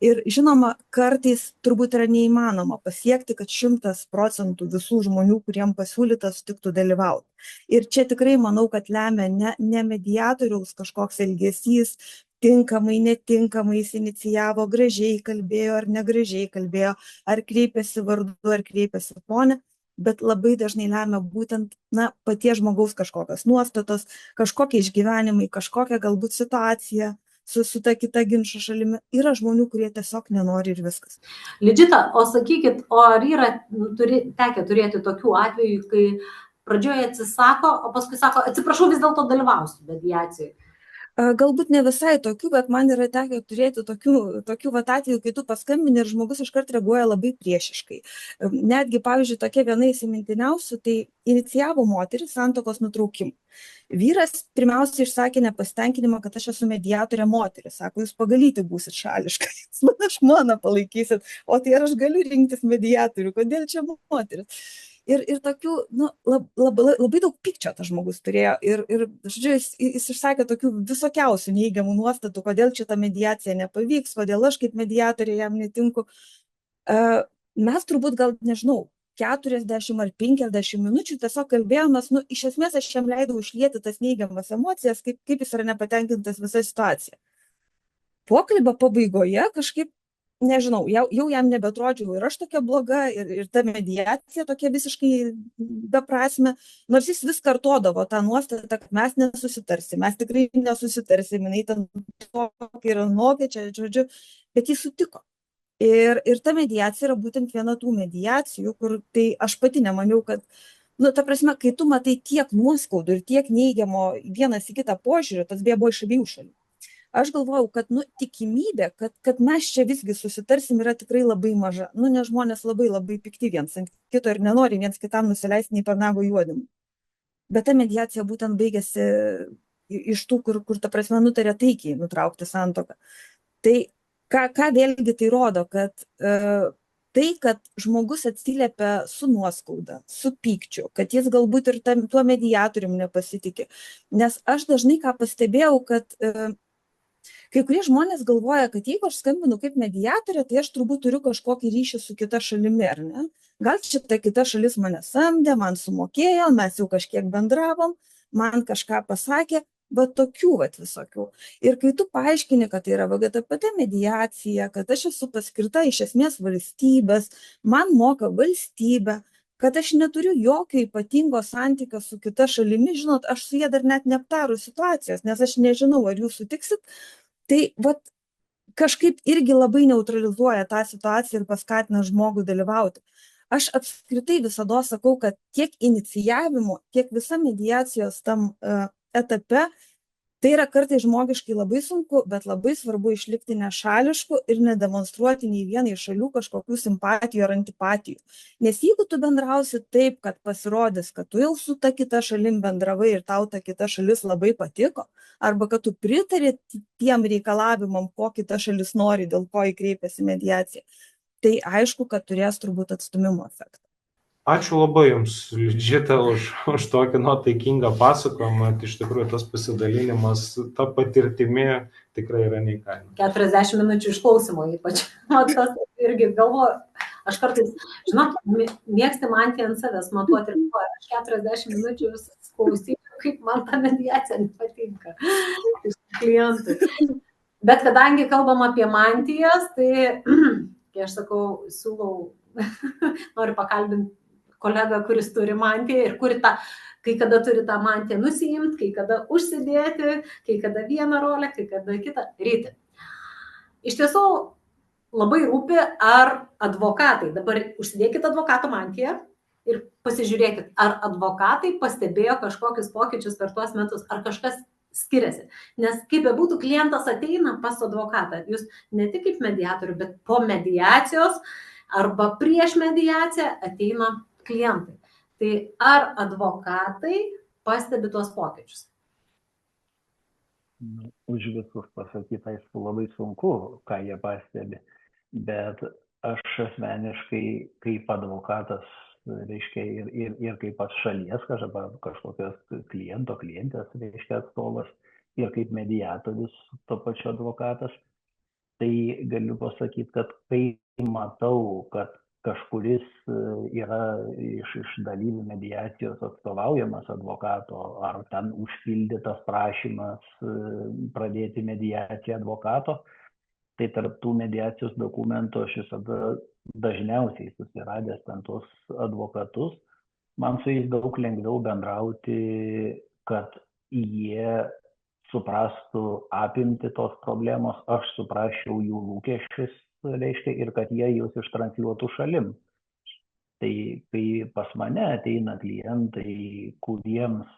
Ir žinoma, kartais turbūt yra neįmanoma pasiekti, kad 100% visų žmonių, kuriem pasiūlyta, sutiktų dalyvauti. Ir čia tikrai manau, kad lemia ne mediatoriaus kažkoks elgesys, tinkamai, netinkamai jis inicijavo, gražiai kalbėjo ar negražiai kalbėjo, ar kreipėsi vardu, ar kreipėsi ponė, bet labai dažnai lemia būtent paties žmogaus kažkokios nuostatos, kažkokie išgyvenimai, kažkokia galbūt situacija su ta kita ginčo šalimi. Yra žmonių, kurie tiesiog nenori ir viskas. Lidžita, o sakykit, o ar yra tekę turėti tokių atvejų, kai pradžioje atsisako, o paskui sako, atsiprašau, vis dėlto dalyvausiu mediacijai? Galbūt ne visai tokių, bet man yra tekę turėti tokių atvejų, kai tu paskambini ir žmogus iškart reaguoja labai priešiškai. Netgi, pavyzdžiui, tokia viena įsimintiniausių, tai inicijavo moteris santuokos nutraukimą. Vyras pirmiausia išsakė nepasitenkinimą, kad aš esu mediatorė moteris. Sako, jūs pagalyti būsit šališkai, jūs man žmoną palaikysit, o tai ar aš galiu rinktis mediatorių, kodėl čia moteris? Ir tokių, labai daug pykčio tas žmogus turėjo. Ir žodžiu, jis išsakė tokių visokiausių neigiamų nuostatų, kodėl šita mediacija nepavyks, kodėl aš kaip mediatorė jam netinku. Mes turbūt gal, nežinau, 40 ar 50 minučių tiesiog kalbėjomės, iš esmės aš jam leidau išlieti tas neigiamas emocijas, kaip jis yra nepatenkintas visą situaciją. Pokalbio pabaigoje kažkaip, nežinau, jau jam nebetrodžiau ir aš tokia bloga, ir ta mediacija tokia visiškai beprasmė, nors jis vis kartodavo tą nuostatą, kad mes nesusitarsim, mes tikrai nesusitarsim, jinai ten tokia ir anokia, čia, žodžiu, bet jis sutiko. Ir ta mediacija yra būtent viena tų mediacijų, kur tai aš pati nemaniau, kad, ta prasme, kai tu matai tiek nuoskaudų ir tiek neigiamo vienas į kitą požiūrį, tas beje buvo iš abiejų šalių. Aš galvojau, kad tikimybė, kad mes čia visgi susitarsim yra tikrai labai maža. Nes žmonės labai pikti viens ant kito ir nenori viens kitam nusileisti nei per nago juodimą. Bet ta mediacija būtent baigėsi iš tų, kur ta prasme nutarė taikiai nutraukti santuoką. Tai ką vėlgi tai rodo, kad tai, kad žmogus atsiliepia su nuoskauda, su pykčiu, kad jis galbūt ir tuo mediatorium nepasitikė. Nes aš dažnai ką pastebėjau, kad kai kurie žmonės galvoja, kad jeigu aš skambinu kaip mediatorė, tai aš turbūt turiu kažkokį ryšį su kita šalimi, ar ne? Gal šita kita šalis mane samdė, man sumokėjo, mes jau kažkiek bendravom, man kažką pasakė, bet tokių visokių. Ir kai tu paaiškini, kad tai yra VGTPT mediacija, kad aš esu paskirta iš esmės valstybės, man moka valstybė, kad aš neturiu jokio ypatingo santykio su kita šalimi, žinot, aš su jie dar net neaptaru situacijos, nes aš nežinau, ar jūs sutiksit, tai kažkaip irgi labai neutralizuoja tą situaciją ir paskatina žmogų dalyvauti. Aš apskritai visada sakau, kad tiek inicijavimo, tiek visa mediacijos tam etape, tai yra kartais žmogiškai labai sunku, bet labai svarbu išlikti nešališku ir nedemonstruoti nei vienai šalių kažkokių simpatijų ar antipatijų. Nes jeigu tu bendrausi taip, kad pasirodys, kad tu jau su ta kita šalim bendravai ir tau ta kita šalis labai patiko, arba kad tu pritari tiem reikalavimam, ko kita šalis nori, dėl ko įkreipiasi mediacija, tai aišku, kad turės turbūt atstumimo efektą. Ačiū labai Jums, Liudžita, už tokį nuotaikingą pasakojimą. Iš tikrųjų, tas pasidalinimas, ta patirtimi tikrai yra neįkainojama. 40 minučių išklausimo ypač. Tas irgi galvoju, aš kartais, žinot, mėgsti mantį ant savęs matuoti ir galvoju, aš 40 minučių vis klausysiu, kaip man ta mediacija nepatinka iš klientų. Bet kadangi kalbam apie mantijas, tai, kai aš sakau, siūlau, noriu pakalbinti kolegą, kuris turi mantiją ir kai kada turi tą mantiją nusiimti, kai kada užsidėti, kai kada vieną rolę, kai kada kitą ryti. Iš tiesų labai rūpi, ar advokatai, dabar užsidėkit advokato mantiją ir pasižiūrėkit, ar advokatai pastebėjo kažkokius pokyčius per tuos metus, ar kažkas skiriasi. Nes kaip bebūtų, klientas ateina pas advokatą, jūs ne tik kaip mediatorių, bet po mediacijos arba prieš mediaciją ateina klientai. Tai ar advokatai pastebi tuos pokyčius? Už visus pasakyti, aišku, labai sunku, ką jie pastebi, bet aš asmeniškai kaip advokatas, reiškia, ir kaip pats šalies kažkokios klientės, reiškia, atstovas, ir kaip mediatorius, to pačio advokatas, tai galiu pasakyti, kad kai matau, kad kažkuris yra iš dalyvių mediacijos atstovaujamas advokato, ar ten užpildytas prašymas pradėti mediaciją advokato, tai tarp tų mediacijos dokumentų aš visada dažniausiai susiradęs ten tos advokatus, man su jais daug lengviau bendrauti, kad jie suprastų apimti tos problemos, aš suprasčiau jų lūkesčius, reiškia, ir kad jie jūs ištransliuotų šalim. Tai kai pas mane ateina klientai, kuriems,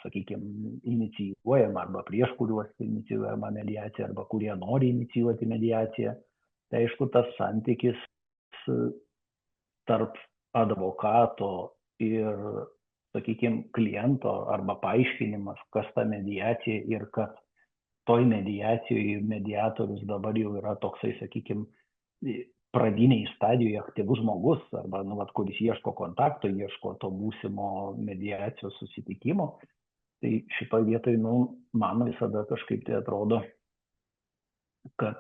sakykime, inicijuojama arba prieš kuriuos inicijuojama mediacija, arba kurie nori inicijuoti mediaciją, tai aišku, tas santykis tarp advokato ir, sakykime, kliento arba paaiškinimas, kas ta mediacija ir kad toj mediacijoje mediatorius dabar jau yra toksai, sakykime, pradiniai stadijoje aktyvus žmogus, arba kuris ieško kontakto, ieško to būsimo mediacijos susitikimo, tai šitoje vietoje, man visada kažkaip tai atrodo, kad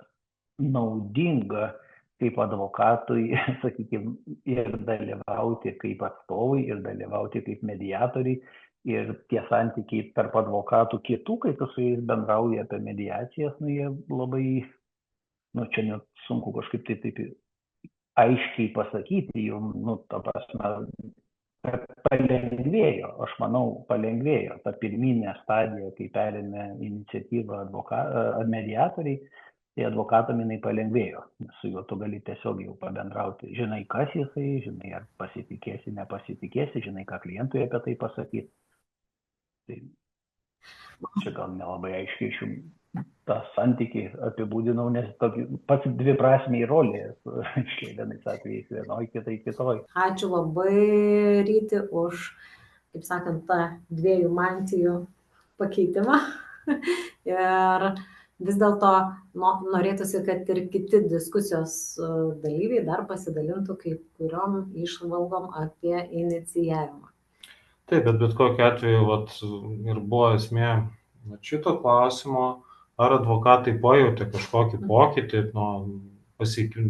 naudinga kaip advokatui, sakykime, ir dalyvauti kaip atstovai, ir dalyvauti kaip mediatoriai, ir tie santykiai tarp advokatų kitų, kai tu su jais bendrauji apie mediacijas, jie labai, čia net sunku kažkaip taip aiškiai pasakyti, jums, ta prasme, palengvėjo, aš manau, palengvėjo ta pirminė stadija, kai perėmė iniciatyvą mediatoriai, tai advokatam jinai palengvėjo, nes su juo tu gali tiesiog jau pabendrauti. Žinai, kas jisai, žinai, ar pasitikėsi, nepasitikėsi, žinai, ką klientui apie tai pasakyti. Tai čia gal nelabai aiškiai iš tą santykį apibūdinau, nes pats dviprasmiai rolė, vienais atvejais vienoj, kitai kitoj. Ačiū labai, Ryti, už, kaip sakant, tą dviejų mantijų pakeitimą. Ir vis dėlto norėtųsi, kad ir kiti diskusijos dalyviai dar pasidalintų kaip kuriom išvalgom apie inicijavimą. Taip, bet kokiu atveju ir buvo esmė šito klausimo, ar advokatai pajautė kažkokį pokytį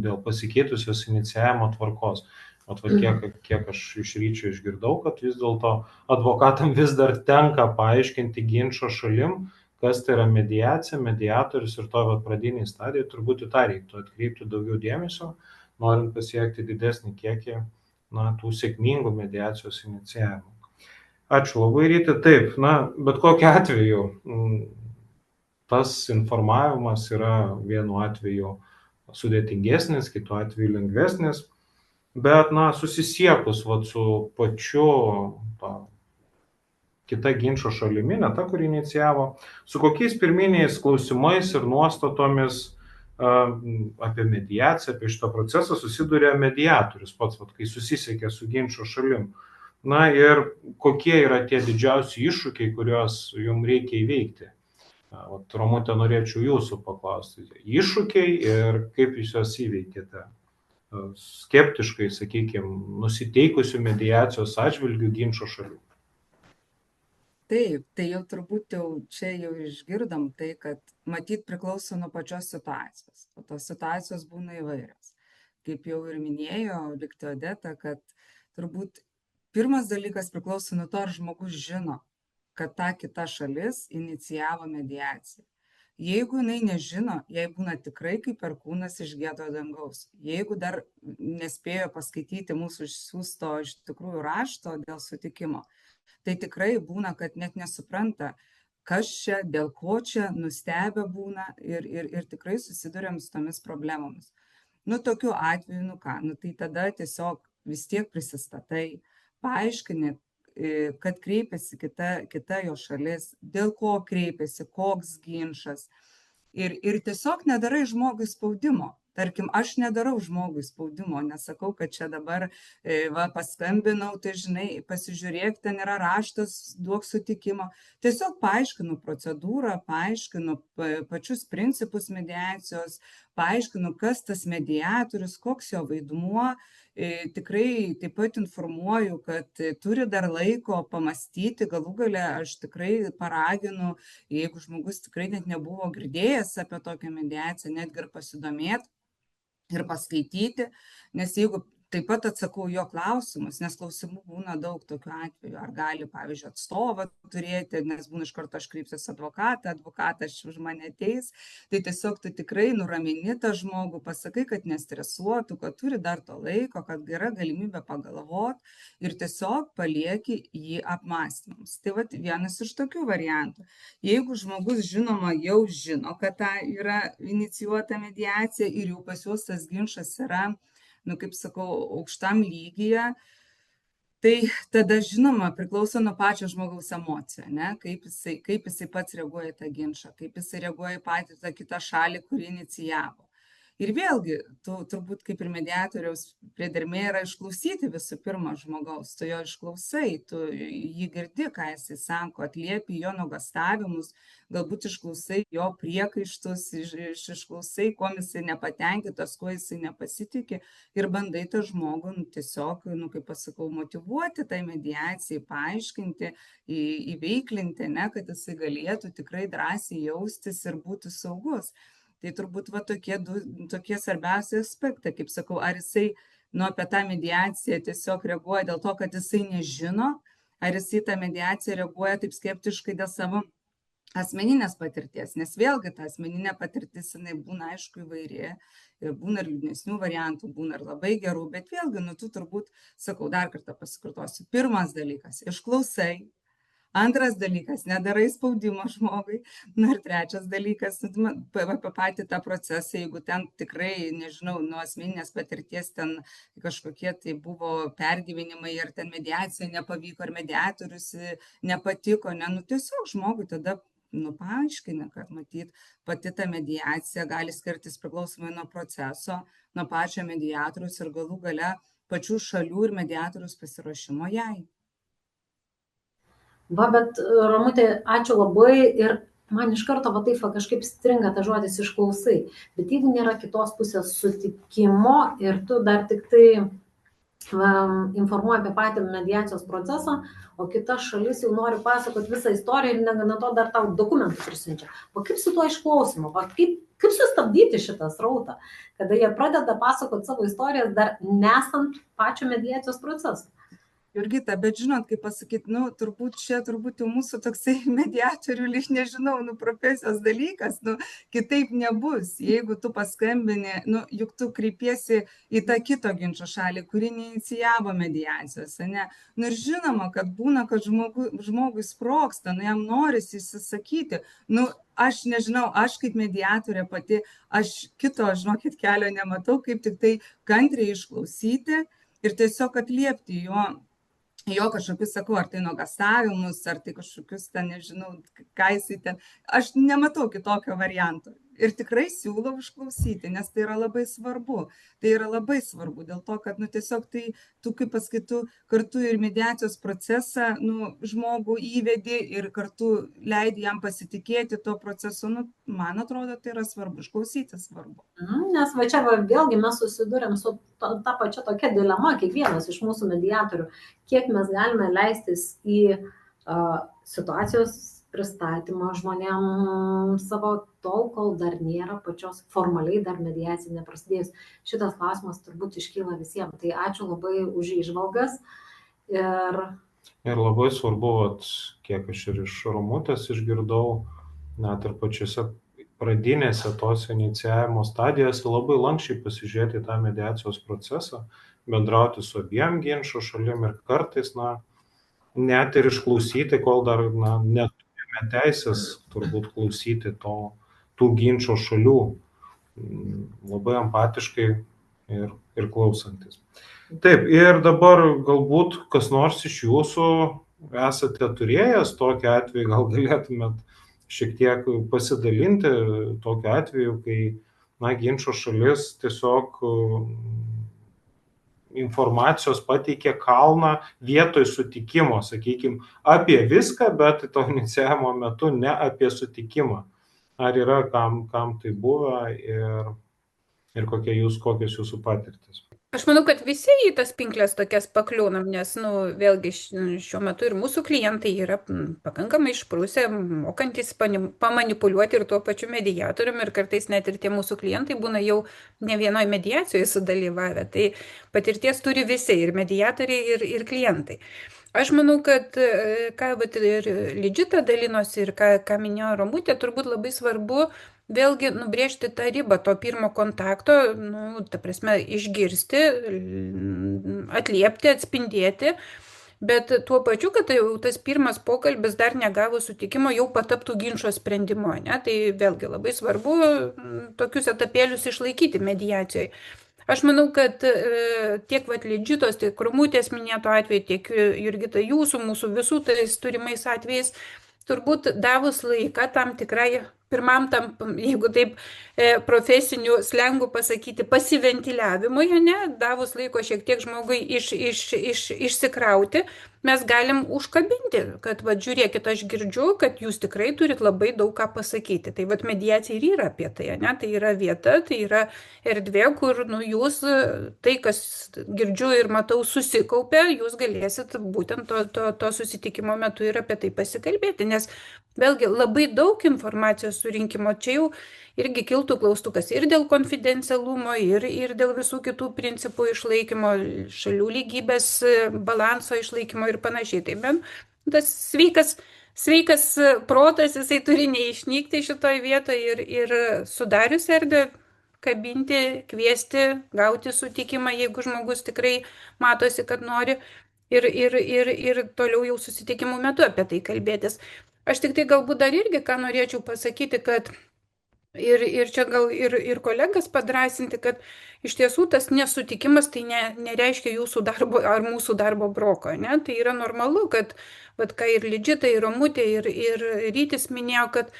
dėl pasikeitusios inicijavimo tvarkos. Kiek aš iš Ryčio išgirdau, kad vis dėlto advokatam vis dar tenka paaiškinti ginčo šalim, kas tai yra mediacija, mediatorius ir to pradiniai stadijai, turbūt į tą reiktų atkreipti daugiau dėmesio, norint pasiekti didesnį kiekį tų sėkmingų mediacijos inicijavimų. Ačiū labai, Ryti. Taip, bet kokiu atveju tas informavimas yra vienu atveju sudėtingesnis, kitu atveju lengvesnis, bet susisiekus su pačiu kita ginčo šalimi, ne ta, kuri inicijavo, su kokiais pirminiais klausimais ir nuostatomis apie mediaciją, apie šitą procesą susiduria mediatorius pats, kai susisiekia su ginčo šalim. Ir kokie yra tie didžiausi iššūkiai, kuriuos jums reikia įveikti. Romute, norėčiau jūsų paklausti. Iššūkiai ir kaip jūs juos įveikėte? Skeptiškai, sakykime, nusiteikusių mediacijos atžvilgių ginčo šalių. Taip, tai jau turbūt čia išgirdom tai, kad matyt priklauso nuo pačios situacijos. O tos situacijos būna įvairios. Kaip jau ir minėjo lygtai Odeta, kad turbūt pirmas dalykas priklauso nuo to, ar žmogus žino, kad ta kita šalis inicijavo mediaciją. Jeigu jinai nežino, jai būna tikrai kaip perkūnas iš giedro dangaus. Jeigu dar nespėjo paskaityti mūsų išsiųsto iš tikrųjų rašto dėl sutikimo, tai tikrai būna, kad net nesupranta, kas čia, dėl ko čia, nustebę būna ir tikrai susiduriam su tomis problemomis. Tokiu atveju, tai tada tiesiog vis tiek prisistatai, paaiškini, kad kreipiasi kita jo šalis, dėl ko kreipiasi, koks ginčas. Ir tiesiog nedarai žmogui spaudimo. Tarkim, aš nedarau žmogui spaudimo, nesakau, kad čia dabar paskambinau, tai žinai, pasižiūrėk, ten yra raštas, duok sutikimo. Tiesiog paaiškinu procedūrą, paaiškinu pačius principus mediacijos, paaiškinu, kas tas mediatorius, koks jo vaidmuo. Tikrai taip pat informuoju, kad turi dar laiko pamastyti, galų gale aš tikrai paraginu, jeigu žmogus tikrai net nebuvo girdėjęs apie tokią mediaciją, netgi ir pasidomėti ir paskaityti, nes jeigu taip pat atsakau jo klausimus, nes klausimų būna daug tokių atvejų, ar gali, pavyzdžiui, atstovą turėti, nes būna iš karto aš kreipsiuosi advokatas už mane ateis, tai tiesiog tu tikrai nuramini tą žmogų, pasakai, kad nestresuotų, kad turi dar to laiko, kad yra galimybė pagalvoti ir tiesiog palieki jį apmąstymams. Tai vienas iš tokių variantų. Jeigu žmogus, žinoma, jau žino, kad ta yra inicijuota mediacija ir jau pas juos tas ginčas yra, kaip sakau, aukštam lygyje, tai tada, žinoma, priklauso nuo pačio žmogaus emocijų, kaip jisai pats reaguoja į tą ginčą, kaip jisai reaguoja į patį tą kitą šalį, kuri inicijavo. Ir vėlgi, tu turbūt kaip ir mediatoriaus priedermė yra išklausyti visų pirma žmogaus, tu jo išklausai, tu jį girdi, ką jisai sako, atliepi jo nuogąstavimus, galbūt išklausai jo priekaištus, išklausai, kuo jisai nepatenkintas, kuo jisai nepasitikė ir bandai tą žmogų tiesiog, kaip pasakau, motyvuoti tai mediacijai, paaiškinti, įveiklinti, kad jisai galėtų tikrai drąsiai jaustis ir būti saugus. Tai turbūt tokie svarbiausi aspektai, kaip sakau, ar jisai apie tą mediaciją tiesiog reaguoja dėl to, kad jisai nežino, ar jisai tą mediaciją reaguoja taip skeptiškai dėl savo asmeninės patirties, nes vėlgi ta asmeninė patirtis, jinai būna aišku įvairi, ir būna ir liūdnesnių variantų, būna ir labai gerų, bet vėlgi, tu turbūt, sakau, dar kartą pasikartosiu, pirmas dalykas, išklausai, Antras dalykas, nedarai spaudimo žmogui. Na ir trečias dalykas, apie patį tą procesą, jeigu ten tikrai, nežinau, nuo asmeninės patirties ten kažkokie tai buvo pergyvenimai, ar ten mediacija nepavyko, ar mediatorius nepatiko, ne, nu tiesiog žmogui tada paaiškini, kad matyt, pati ta mediacija gali skirtis priklausomai nuo proceso, nuo pačio mediatoriaus ir galų gale pačių šalių ir mediatoriaus pasiruošimo jai. Va, bet Ramutė, ačiū labai ir man iš karto va taip va, kažkaip stringa ta žodis išklausai. Bet jeigu nėra kitos pusės sutikimo ir tu dar tik tai informuoja apie patį mediacijos procesą, o kita šalis jau nori pasakoti visą istoriją ir negana to dar tau dokumentus prisiunčia. O kaip su tuo išklausimu? Kaip sustabdyti šitą srautą, kada jie pradeda pasakoti savo istorijas dar nesant pačio mediacijos proceso? Jurgita, bet žinot, kaip pasakyti, turbūt jau mūsų toksai mediatorių, nežinau, profesijos dalykas, kitaip nebus. Jeigu tu paskambini, juk tu kreipiesi į tą kito ginčo šalį, kuri neinicijavo mediacijos, ne? Ir žinoma, kad būna, kad žmogui sprogsta, jam norisi įsisakyti. Aš nežinau, aš kaip mediatorė pati, aš kito, žinokit, kelio nematau, kaip tik tai kantriai išklausyti ir tiesiog atliepti jo kažkokius, sakau, ar tai nuogąstavimus, ar tai kažkokius ten, nežinau, ką jisai ten. Aš nematau kitokio varianto. Ir tikrai siūlau išklausyti, nes tai yra labai svarbu. Tai yra labai svarbu dėl to, kad tiesiog tai, tu kaip paskaitų, kartu ir mediacijos procesą, žmogų įvedi ir kartu leidi jam pasitikėti tuo procesu. Man atrodo, tai yra svarbu, išklausyti svarbu. Nes va čia vėlgi mes susidurėm su ta pačia tokia dilema, kiekvienas iš mūsų mediatorių, kiek mes galime leistis į situacijos pristatymą žmonėm savo tol, kol dar nėra pačios formaliai dar mediacija neprasidėjus. Šitas klausimas turbūt iškyla visiems. Tai ačiū labai už įžvalgas. Ir labai svarbu, kiek aš ir iš Ramutės išgirdau, net ir pačiose pradinėse tos inicijavimo stadijose labai lankščiai pasižiūrėti tą mediacijos procesą, bendrauti su abiem ginčo šalim ir kartais, net ir išklausyti, kol dar neturime teisės turbūt klausyti tų ginčo šalių, labai empatiškai ir klausantis. Taip, ir dabar galbūt kas nors iš jūsų esate turėjęs tokį atvejį, gal galėtumėt šiek tiek pasidalinti tokiu atveju, kai ginčo šalis tiesiog informacijos pateikė kalną vietoj sutikimo, sakykime, apie viską, bet to inicijavimo metu ne apie sutikimą. Ar yra kam tai buvę ir kokios jūsų patirtis? Aš manau, kad visi į tas pinklės tokias pakliūnam, nes, vėlgi šiuo metu ir mūsų klientai yra pakankamai išprusę, mokantis pamanipuliuoti ir tuo pačiu mediatorium, ir kartais net ir tie mūsų klientai būna jau ne vienoje mediacijoje sudalyvavę. Tai patirties turi visi, ir mediatoriai, ir klientai. Aš manau, kad ką ir Lidžita dalinosi ir ką minėjo Ramutė, turbūt labai svarbu vėlgi nubrėžti tą ribą to pirmo kontakto, ta prasme, išgirsti, atliepti, atspindėti, bet tuo pačiu, kad jau tas pirmas pokalbis dar negavo sutikimo, jau pataptų ginčo sprendimu, ne? Tai vėlgi labai svarbu tokius etapėlius išlaikyti mediacijoje. Aš manau, kad tiek Lidžitos, tiek Ramutės minėto atveju, tiek Jurgita jūsų, mūsų visų tais turimais atvejais, turbūt davus laiką tam tikrai pirmam tam, jeigu taip profesiniu slengu pasakyti, pasiventiliavimui, davus laiko šiek tiek žmogui išsikrauti, mes galim užkabinti, kad žiūrėkit, aš girdžiu, kad jūs tikrai turit labai daug ką pasakyti. Tai mediacija ir yra apie tai, tai yra vieta, tai yra erdvė, kur jūs, tai kas girdžiu ir matau, susikaupę, jūs galėsit būtent to susitikimo metu ir apie tai pasikalbėti, nes vėlgi labai daug informacijos surinkimo, čia jau irgi kiltų klaustukas ir dėl konfidencialumo, ir dėl visų kitų principų išlaikymo, šalių lygybės balanso išlaikymo ir panašiai. Tai bent tas sveikas protas, jisai turi neišnykti šitoj vietoje ir sudarius erdvę kabinti, kviesti, gauti sutikimą, jeigu žmogus tikrai matosi, kad nori. ir toliau jau susitikimų metu apie tai kalbėtis. Aš tik tai galbūt dar irgi, ką norėčiau pasakyti, kad ir čia gal ir kolegas padrasinti, kad iš tiesų tas nesutikimas tai nereiškia jūsų darbo ar mūsų darbo broko, ne? Tai yra normalu, kad, vat, ką ir Lidžita, ir Romutė, ir Rytis minėjo, kad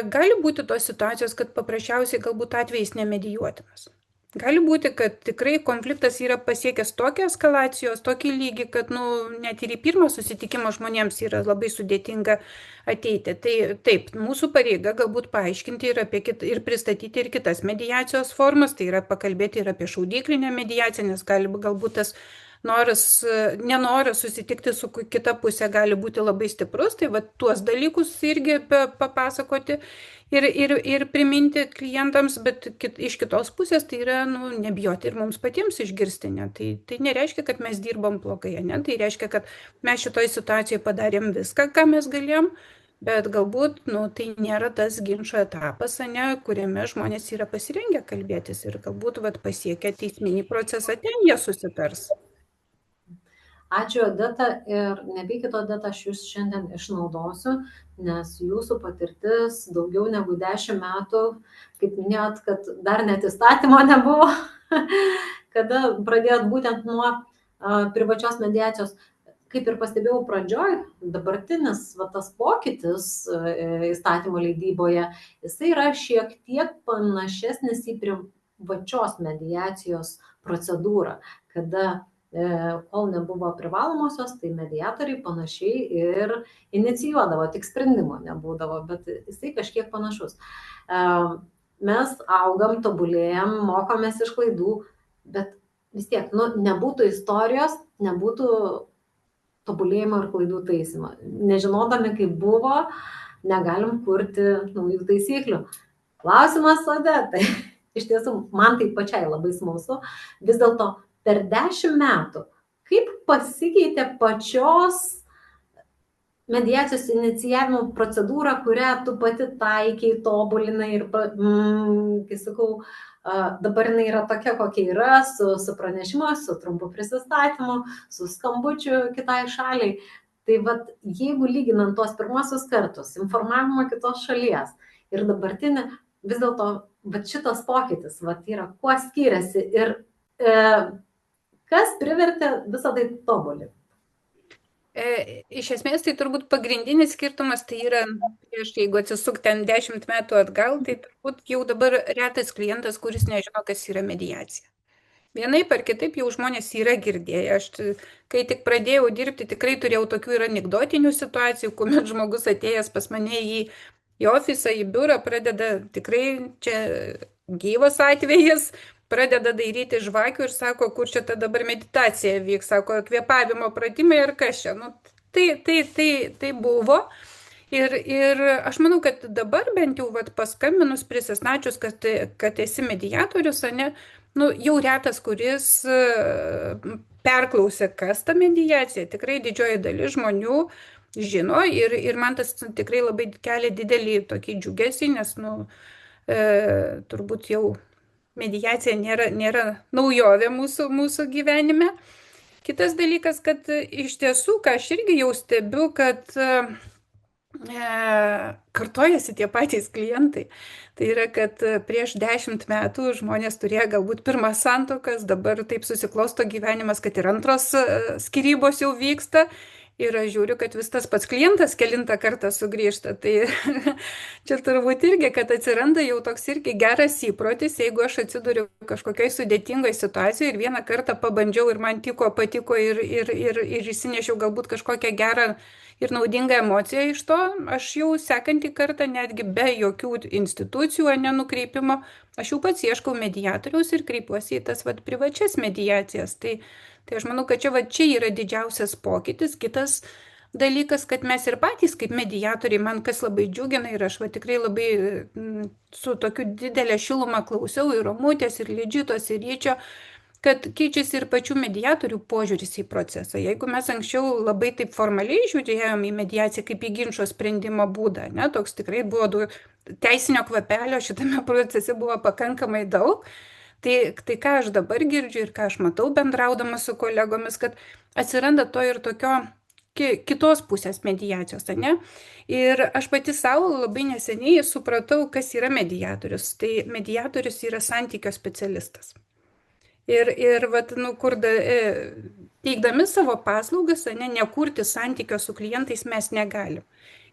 gali būti tos situacijos, kad paprasčiausiai galbūt atvejais nemedijuotinas. Gali būti, kad tikrai konfliktas yra pasiekęs tokią eskalacijos, tokį lygį, kad net ir į pirmą susitikimą žmonėms yra labai sudėtinga ateiti. Tai taip, mūsų pareiga galbūt paaiškinti ir pristatyti ir kitas mediacijos formas, tai yra pakalbėti ir apie šaudyklinę mediaciją, nes galbūt tas nenoras susitikti su kita pusė gali būti labai stiprus, tai va tuos dalykus irgi papasakoti ir priminti klientams, bet iš kitos pusės tai yra nebijoti ir mums patiems išgirsti. Ne? Tai nereiškia, kad mes dirbam blogai, ne? Tai reiškia, kad mes šitoj situacijoje padarėm viską, ką mes galėjom, bet galbūt tai nėra tas ginčo etapas, ne, kuriame žmonės yra pasirengę kalbėtis ir galbūt pasiekę teisminį procesą, ten jie susitars. Ačiū, Odeta, ir nebėkit, Odeta, aš jūs šiandien išnaudosiu, nes jūsų patirtis daugiau negu 10 metų, kaip minėjot, kad dar net įstatymo nebuvo, kada pradėjot būtent nuo privačios mediacijos. Kaip ir pastebėjau pradžioj, dabartinis tas pokytis įstatymo leidyboje, jisai yra šiek tiek panašesnis į privačios mediacijos procedūrą, kada kol nebuvo privalomosios, tai mediatoriai panašiai ir inicijuodavo, tik sprendimo nebūdavo, bet jisai kažkiek panašus. Mes augam, tobulėjam, mokomės iš klaidų, bet vis tiek, nebūtų istorijos, nebūtų tobulėjimo ir klaidų taisymo. Nežinodami, kaip buvo, negalim kurti naujų taisyklių. Klausimas, Odetai, iš tiesų, man tai pačiai labai smalsu, vis dėlto per 10 metų, kaip pasikeitė pačios mediacijos inicijavimo procedūra, kurią tu pati taikiai, tobulinai ir, kai sakau, dabar jinai yra tokia, kokia yra, su pranešimu, su trumpu prisistatymu, su skambučiu kitai šaliai. Tai jeigu lyginant tuos pirmosius kartus, informavimo kitos šalies ir dabartinį, vis dėlto šitas pokytis yra, kuo skiriasi ir kas privertė visą tai tobulinti? Iš esmės, tai turbūt pagrindinis skirtumas tai yra, jeigu atsisuk ten 10 metų atgal, tai turbūt jau dabar retas klientas, kuris nežino, kas yra mediacija. Vienaip ar kitaip jau žmonės yra girdėję. Aš, kai tik pradėjau dirbti, tikrai turėjau tokių ir anekdotinių situacijų, kuomet žmogus atėjęs pas mane į ofisą, į biurą, pradeda tikrai čia gyvas atvejis, pradeda dairyti žvakių ir sako, kur čia ta dabar meditacija vyks, sako, kvėpavimo pratimai ar kas čia. Tai buvo. Ir aš manau, kad dabar bent jau paskambinus, prisistačius, kad esi mediatorius, jau retas, kuris perklausė, kas ta mediacija. Tikrai didžioji dalis žmonių žino ir man tas tikrai labai kelia didelį tokį džiugesį, nes turbūt jau mediacija nėra naujovė mūsų gyvenime. Kitas dalykas, kad iš tiesų, ką aš irgi jau stebiu, kad kartojasi tie patys klientai. Tai yra, kad prieš 10 metų žmonės turėjo galbūt pirmas santuokas, dabar taip susiklosto gyvenimas, kad ir antros skyrybos jau vyksta. Ir aš žiūriu, kad vis tas pats klientas kelintą kartą sugrįžta. Tai čia turbūt irgi, kad atsiranda jau toks irgi geras įprotis, jeigu aš atsiduriu kažkokioj sudėtingoj situacijoje ir vieną kartą pabandžiau ir man patiko ir įsinešiau galbūt kažkokią gerą ir naudingą emociją iš to, aš jau sekantį kartą netgi be jokių institucijų nenukreipimo, aš jau pats ieškau mediatoriaus ir kreipiuosi į tas privačias mediacijas. Tai aš manau, kad čia yra didžiausias pokytis. Kitas dalykas, kad mes ir patys kaip mediatoriai, man kas labai džiugina ir aš tikrai labai su tokiu didelė šiluma klausiau ir Romutės, ir Lidžitos, ir Ryčio, kad keičiasi ir pačių mediatorių požiūris į procesą. Jeigu mes anksčiau labai taip formaliai žiūrėjom į mediaciją kaip į ginčo sprendimo būdą, toks tikrai buvo teisinio kvapelio šitame procese buvo pakankamai daug, Tai ką aš dabar girdžiu ir ką aš matau bendraudama su kolegomis, kad atsiranda to ir tokio kitos pusės mediacijos, ne? Ir aš pati savo labai neseniai supratau, kas yra mediatorius. Tai mediatorius yra santykio specialistas. Ir vat, teikdami savo paslaugas, nekurti santykio su klientais mes negalim.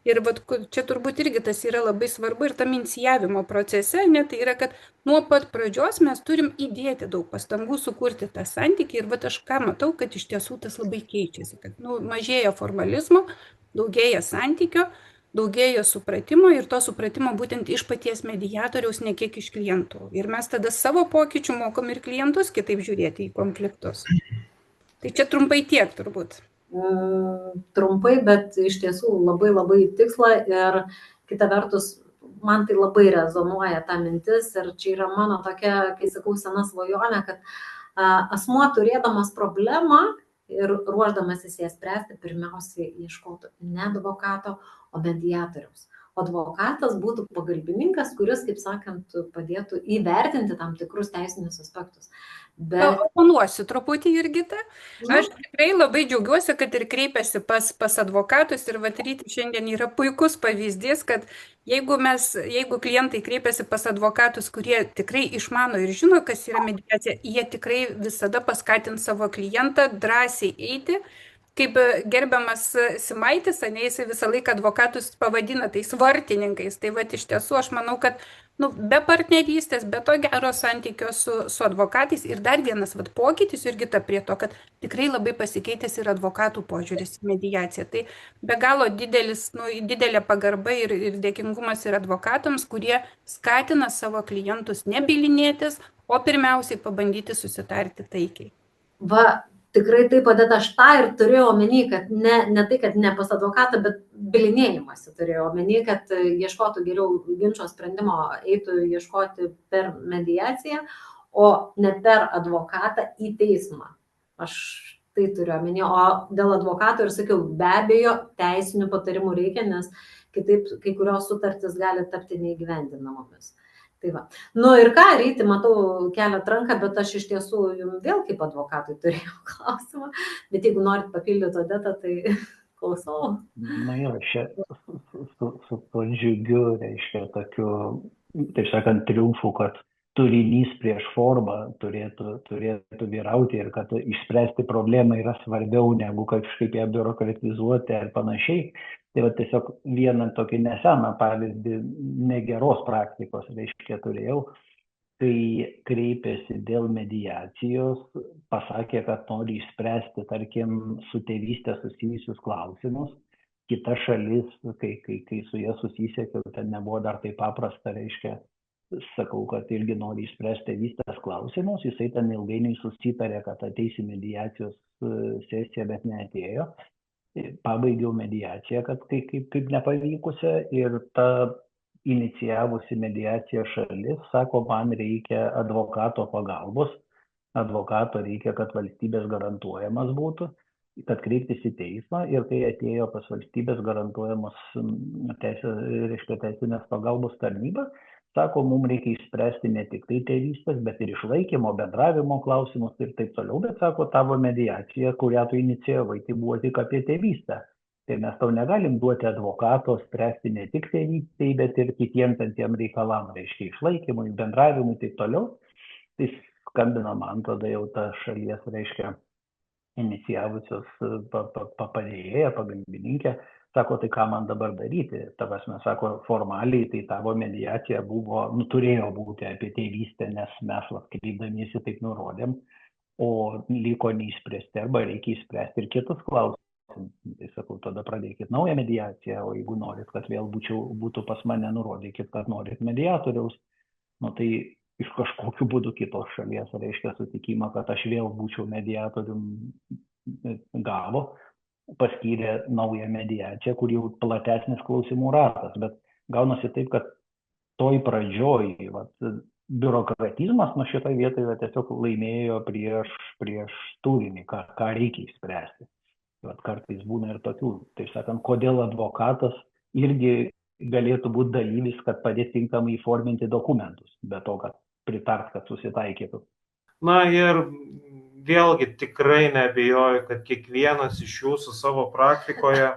Ir vat, čia turbūt irgi tas yra labai svarbu ir tam inicijavimo procese, tai yra, kad nuo pat pradžios mes turim įdėti daug pastangų sukurti tą santykį ir vat aš ką matau, kad iš tiesų tas labai keičiasi, kad mažėja formalizmo, daugėja santykio, daugėja supratimo ir to supratimo būtent iš paties mediatoriaus, ne kiek iš klientų. Ir mes tada savo pokyčių mokom ir klientus kitaip žiūrėti į konfliktus. Tai čia trumpai tiek turbūt. Trumpai, bet iš tiesų labai labai tiksla ir kita vertus, man tai labai rezonuoja ta mintis ir čia yra mano tokia, kai sakau, sena svajonė, kad asmuo turėdamas problemą ir ruošdamasis ją spręsti, pirmiausiai ieškotų ne advokato, o mediatoriaus. O advokatas būtų pagalbininkas, kuris, kaip sakant, padėtų įvertinti tam tikrus teisinius aspektus. Oponuosiu truputį, Jurgita. Aš tikrai labai džiaugiuosi, kad ir kreipiasi pas advokatus ir Ryti šiandien yra puikus pavyzdys, kad jeigu klientai kreipiasi pas advokatus, kurie tikrai išmano ir žino, kas yra mediacija, jie tikrai visada paskatins savo klientą drąsiai eiti. Kaip gerbiamas Simaitis, jisai visą laiką advokatus pavadina tais vartininkais. Tai iš tiesų aš manau, kad be partnerystės, be to gero santykio su advokatais ir dar vienas pokytis irgi prie to, kad tikrai labai pasikeitęs ir advokatų požiūris į mediaciją. Tai be galo didelė pagarba ir dėkingumas ir advokatams, kurie skatina savo klientus nebylinėtis, o pirmiausiai pabandyti susitarti taikiai. Tikrai tai padeda, aš tą ir turėjau omeny, kad ne tai, kad ne pas advokatą, bet bylinėjimąsi turėjau omeny, kad ieškotų geriau ginčo sprendimo, eitų ieškoti per mediaciją, o ne per advokatą į teismą. Aš tai turiu omeny, o dėl advokato ir sakiau, be abejo, teisinių patarimų reikia, nes kitaip kai kurios sutartys gali tapti neįgyvendinamomis. Tai va. Ir ką, Ryti, matau keliat ranką, bet aš iš tiesų jums vėl kaip advokatui turėjau klausimą, bet jeigu norit papildyti Odetą, tai klausau. Jo, čia su to džiugiu, reiškia, tokiu, taip sakant, triumfu, kad turinys prieš formą turėtų vyrauti ir kad išspręsti problemą yra svarbiau negu kažkaip ją biurokratizuoti ar panašiai. Tai tiesiog vieną tokį neseną pavyzdį negeros praktikos, reiškia, turėjau, kai kreipėsi dėl mediacijos, pasakė, kad nori išspręsti, tarkim, su tėvyste susijusius klausimus. Kita šalis, kai su jie susisiekė, ten nebuvo dar taip paprasta, reiškia, sakau, kad irgi nori išspręsti tėvystės klausimus, jisai ten ilgainiui susitarė, kad ateis į mediacijos sesiją, bet neatėjo. Pabaigiau mediaciją, kad kaip nepavykusią ir ta inicijavusi mediaciją šalis, sako, man reikia advokato pagalbos, advokato reikia, kad valstybės garantuojamas būtų, kad kreiptis į teismą ir kai atėjo pas valstybės garantuojamos teisinės pagalbos tarnybą, sako, mums reikia išspręsti ne tik tai tėvystės, bet ir išlaikymo, bendravimo klausimus ir taip toliau, bet sako, tavo mediacija, kurią tu inicijavai, tai buvo tik apie tėvystę. Tai mes tau negalim duoti advokato spręsti ne tik tėvystei, bet ir kitiems tiem reikalam, reiškia, išlaikymui, bendravimui ir taip toliau. Tai skambina man tada jau ta šalies, reiškia, inicijavusios padėjėja, pagalbininkė. Sako, tai ką man dabar daryti? Tavas mes sako, formaliai tai tavo mediacija buvo, turėjo būti apie tėvystę, nes mes kreipdamiesi taip nurodėm, o liko neišspręsti arba reikia išspręsti ir kitus klausimus. Tai sakau, tada pradėkit naują mediaciją, o jeigu norit, kad vėl būtų pas mane, nurodykit, kad norit mediatoriaus. Tai iš kažkokiu būdu kitos šalies, reiškia, sutikimą, kad aš vėl būčiau mediatorium gavo. Paskyrė naują mediaciją, kur jau platesnis klausimų ratas, bet gaunasi taip, kad toj pradžioj biurokratizmas nuo šitoj vietoje tiesiog laimėjo prieš turinį, ką reikia išspręsti. Kartais būna ir tokių, taip sakant, kodėl advokatas irgi galėtų būti dalyvis, kad padėti tinkamai įforminti dokumentus, be to, kad pritart, kad susitaikytų. Na ir vėlgi tikrai neabejoju, kad kiekvienas iš jūsų savo praktikoje,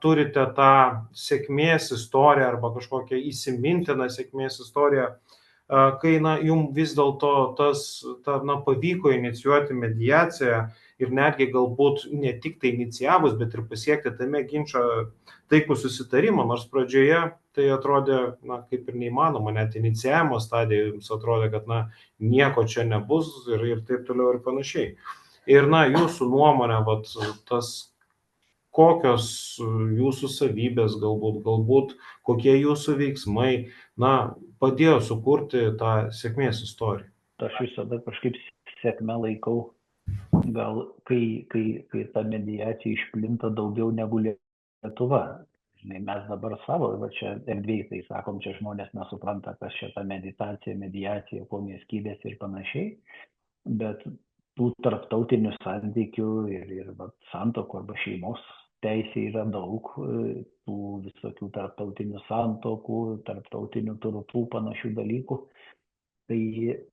turite tą sėkmės istoriją arba kažkokią įsimintiną sėkmės istoriją, kai jums vis dėlto pavyko inicijuoti mediaciją ir netgi galbūt ne tik tai inicijavus, bet ir pasiekti tame ginčo taikų susitarimą, nors pradžioje tai atrodė kaip ir neįmanoma, net inicijavimo stadijoje jums atrodė, kad nieko čia nebus ir taip toliau ir panašiai. Ir jūsų nuomonė, kokios jūsų savybės galbūt kokie jūsų veiksmai padėjo sukurti tą sėkmės istoriją. Aš visada kažkaip sėkmę laikau, gal kai ta mediacija išplinta daugiau negu Lietuva. Mes dabar savo, čia erdvėj tai sakom, čia žmonės nesupranta, kas čia ta meditacija, mediacija, kuo jie skiriasi ir panašiai, bet tų tarptautinių santykių ir santuokų arba šeimos teisė yra daug, tų visokių tarptautinių santokų, tarptautinių turtų, panašių dalykų. Tai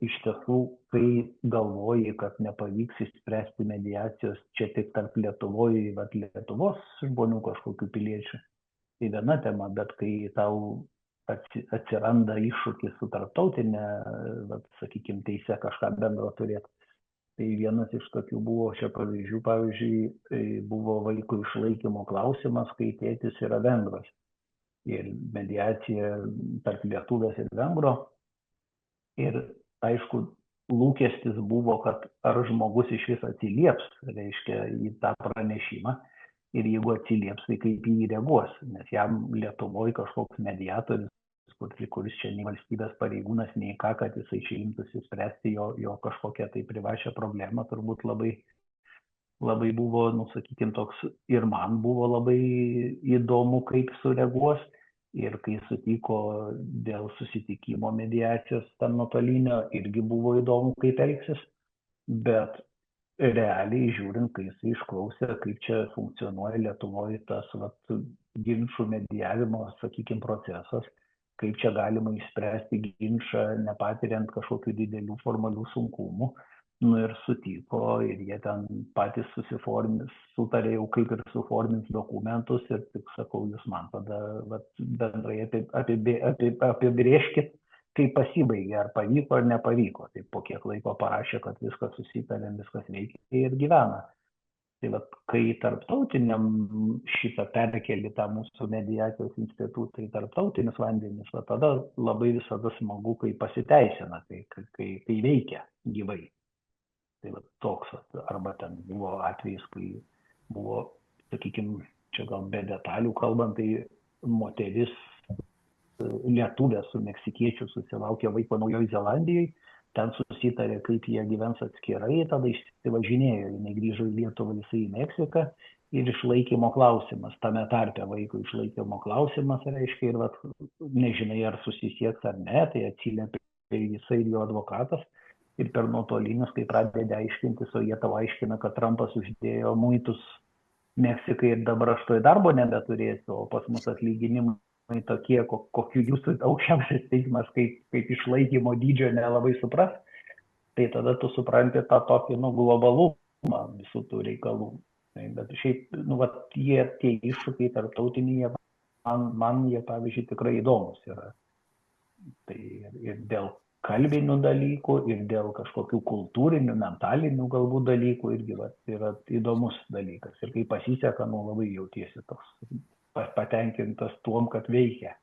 iš tiesų, kai galvoji, kad nepavyks išspręsti mediacijos čia tik tarp Lietuvos žmonių kažkokių piliečių, tai viena tema, bet kai tau atsiranda iššūkis su tarptautinė, sakykime, teise kažką bendro turėti. Tai vienas iš tokių buvo čia pavyzdžių, buvo vaiko išlaikymo klausimas, kai tėtis yra vengras. Ir mediacija tarp lietuvės ir vengro. Ir aišku, lūkestis buvo, kad ar žmogus iš vis atsilieps, reiškia, į tą pranešimą. Ir jeigu atsilieps, tai kaip jį reaguos. Nes jam Lietuvoje kažkoks mediatorius, kuris čia nei valstybės pareigūnas, nei ką, kad jisai čia imtųsi spręsti jo kažkokią tai privačią problemą, turbūt labai buvo, sakykime, toks ir man buvo labai įdomu, kaip sureaguos. Ir kai sutiko dėl susitikimo mediacijos ten nuotolinio, irgi buvo įdomu, kaip elgsis. Bet realiai žiūrint, kai jis išklausė, kaip čia funkcionuoja Lietuvoje tas ginčų mediavimo, sakykime, procesas, kaip čia galima išspręsti ginčą, nepatiriant kažkokių didelių formalių sunkumų. Ir sutiko, ir jie ten patys sutarė jau kaip ir suformins dokumentus ir tik sakau, jūs man tada bendrai apibrėžkit, kaip pasibaigė, ar pavyko, ar nepavyko. Tai po kiek laiko parašė, kad viskas susitarėm, viskas veikia ir gyvena. Tai kai tarptautiniam šitą perkelį tą mūsų mediacijos institutą į tarptautinius vandenis, tada labai visada smagu, kai pasiteisina, kai veikia gyvai. Tai toks, arba ten buvo atvejis, kai buvo, sakykime, čia gal be detalių kalbant, tai moteris lietuvė su meksikiečiu susilaukė vaiko Naujoje Zelandijoje, ten susitarė, kaip jie gyvens atskirai, tada išsivažinėjo, jinai grįžo į Lietuvą, jisai į Meksiką ir išlaikymo klausimas, tame tarpe vaiko išlaikymo klausimas, reiškia, ir nežinai, ar susisieks ar ne, tai atsiliepė jisai ir jo advokatas. Ir per nuotolinius, kai pradedė aiškintis, o jie tau aiškina, kad Trumpas uždėjo muitus Meksikai ir dabar aš toj darbo nebeturėsiu, o pas mus atlyginimai tokie, kokių jūsų aukščiausias teismas, kaip išlaikymo dydžio nelabai supras, tai tada tu supranti tą tokį globalumą visų tų reikalų. Bet šiaip, tie iššūkiai tarptautiniai, man jie, pavyzdžiui, tikrai įdomus yra. Tai ir dėl kalbinių dalykų, ir dėl kažkokių kultūrinių, mentalinių galbūt dalykų irgi yra įdomus dalykas. Ir kai pasiseka, labai jautiesi toks patenkintas tuom, kad veikia.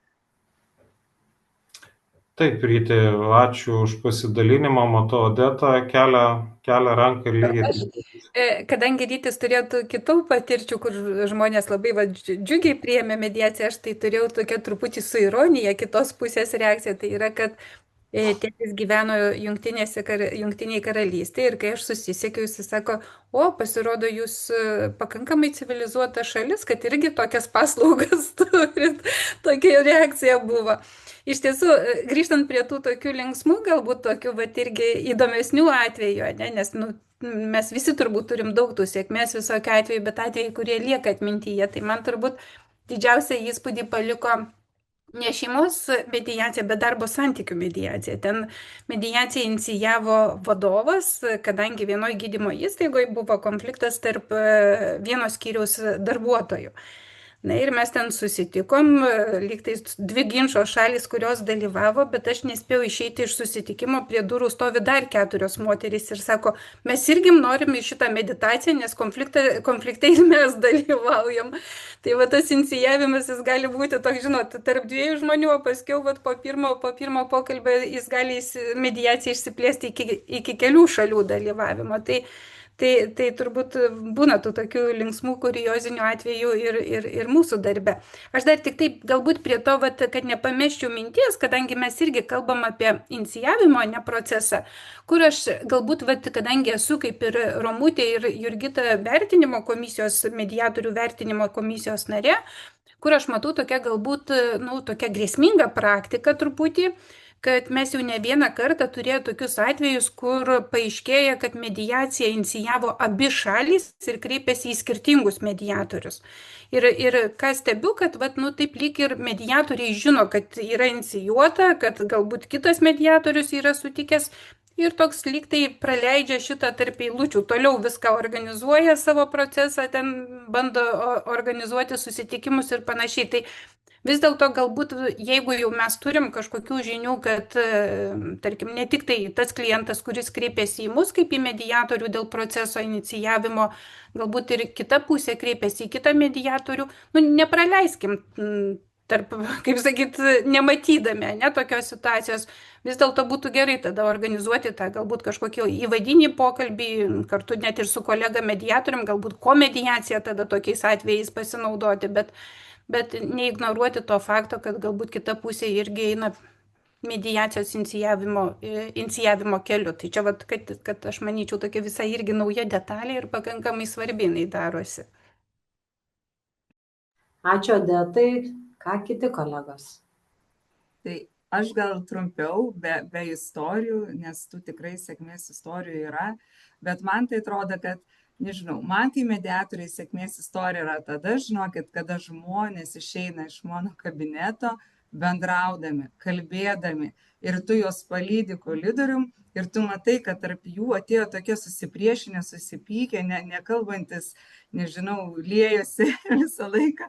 Taip, Ryti, ačiū už pasidalinimą. Matau, Odeta kelia ranką ir lygiai. Kadangi Rytis turėjo kitų patirčių, kur žmonės labai džiugiai priėmė mediaciją, aš tai turėjau tokia truputį su ironija kitos pusės reakcija. Tai yra, kad tėtis gyveno Jungtinėje karalystėje ir kai aš susisiekiau, jis sako, pasirodo, jūs pakankamai civilizuota šalis, kad irgi tokias paslaugas turit. Tokia reakcija buvo. Iš tiesų, grįžtant prie tų tokių linksmų, galbūt tokių irgi įdomesnių atvejų, nes mes visi turbūt turim daug tų sėkmės visokių atvejų, bet atvejai, kurie lieka atmintyje, tai man turbūt didžiausią įspūdį paliko ne šeimos mediacija, bet darbo santykių mediacija. Ten mediaciją inicijavo vadovas, kadangi vienoje gydymo įstaigoje buvo konfliktas tarp vieno skyriaus darbuotojų. Na ir mes ten susitikom, lygtais dvi ginčo šalis, kurios dalyvavo, bet aš nespėjau išeiti iš susitikimo, prie durų stovi dar 4 moterys ir sako, mes irgi norim į šitą meditaciją, nes konflikte ir mes dalyvaujam. Tai va tas inicijavimas, jis gali būti toks, žinot, tarp 2 žmonių, o paskiau va, po pirmo pokalbio jis gali mediacija išsiplėsti iki kelių šalių dalyvavimo. Tai turbūt būna tų tokių linksmų, kuriozinių atvejų ir mūsų darbe. Aš dar tik taip galbūt prie to, vat, kad nepameščiau minties, kadangi mes irgi kalbam apie inicijavimo procesą, kur aš galbūt, vat, kadangi esu kaip ir Romutė ir Jurgita vertinimo komisijos, mediatorių vertinimo komisijos narė, kur aš matau tokia galbūt, tokia grėsminga praktika truputį, kad mes jau ne vieną kartą turėjo tokius atvejus, kur paaiškėja, kad mediaciją inicijavo abi šalys ir kreipėsi į skirtingus mediatorius. Ir ką stebiu, kad taip lyg ir mediatoriai žino, kad yra inicijuota, kad galbūt kitas mediatorius yra sutikęs ir toks lyg tai praleidžia šitą tarp eilučių, toliau viską organizuoja savo procesą, ten bando organizuoti susitikimus ir panašiai. Tai vis dėlto galbūt, jeigu jau mes turim kažkokių žinių, kad, tarkim, ne tik tai tas klientas, kuris kreipėsi į mus kaip į mediatorių dėl proceso inicijavimo, galbūt ir kita pusė kreipėsi į kitą mediatorių, nepraleiskim tarp, kaip sakyt, nematydami, tokios situacijos. Vis dėlto būtų gerai tada organizuoti tą galbūt kažkokį įvadinį pokalbį, kartu net ir su kolega mediatorium, galbūt komediacija tada tokiais atvejais pasinaudoti, bet neignoruoti to fakto, kad galbūt kita pusė irgi eina mediacijos inicijavimo keliu. Tai čia, kad aš manyčiau, tokia visai irgi nauja detalė ir pakankamai svarbi jinai darosi. Ačiū, Odetai. Ką kiti kolegos? Tai aš gal trumpiau, be istorijų, nes tų tikrai sėkmės istorijų yra, bet man tai atrodo, kad nežinau, man kai mediatoriai sėkmės istorija yra tada, žinokit, kada žmonės išeina iš mano kabineto bendraudami, kalbėdami ir tu juos palydi kolidorium ir tu matai, kad tarp jų atėjo tokie susipriešinę, susipykę, nekalbantis, nežinau, liejosi visą laiką,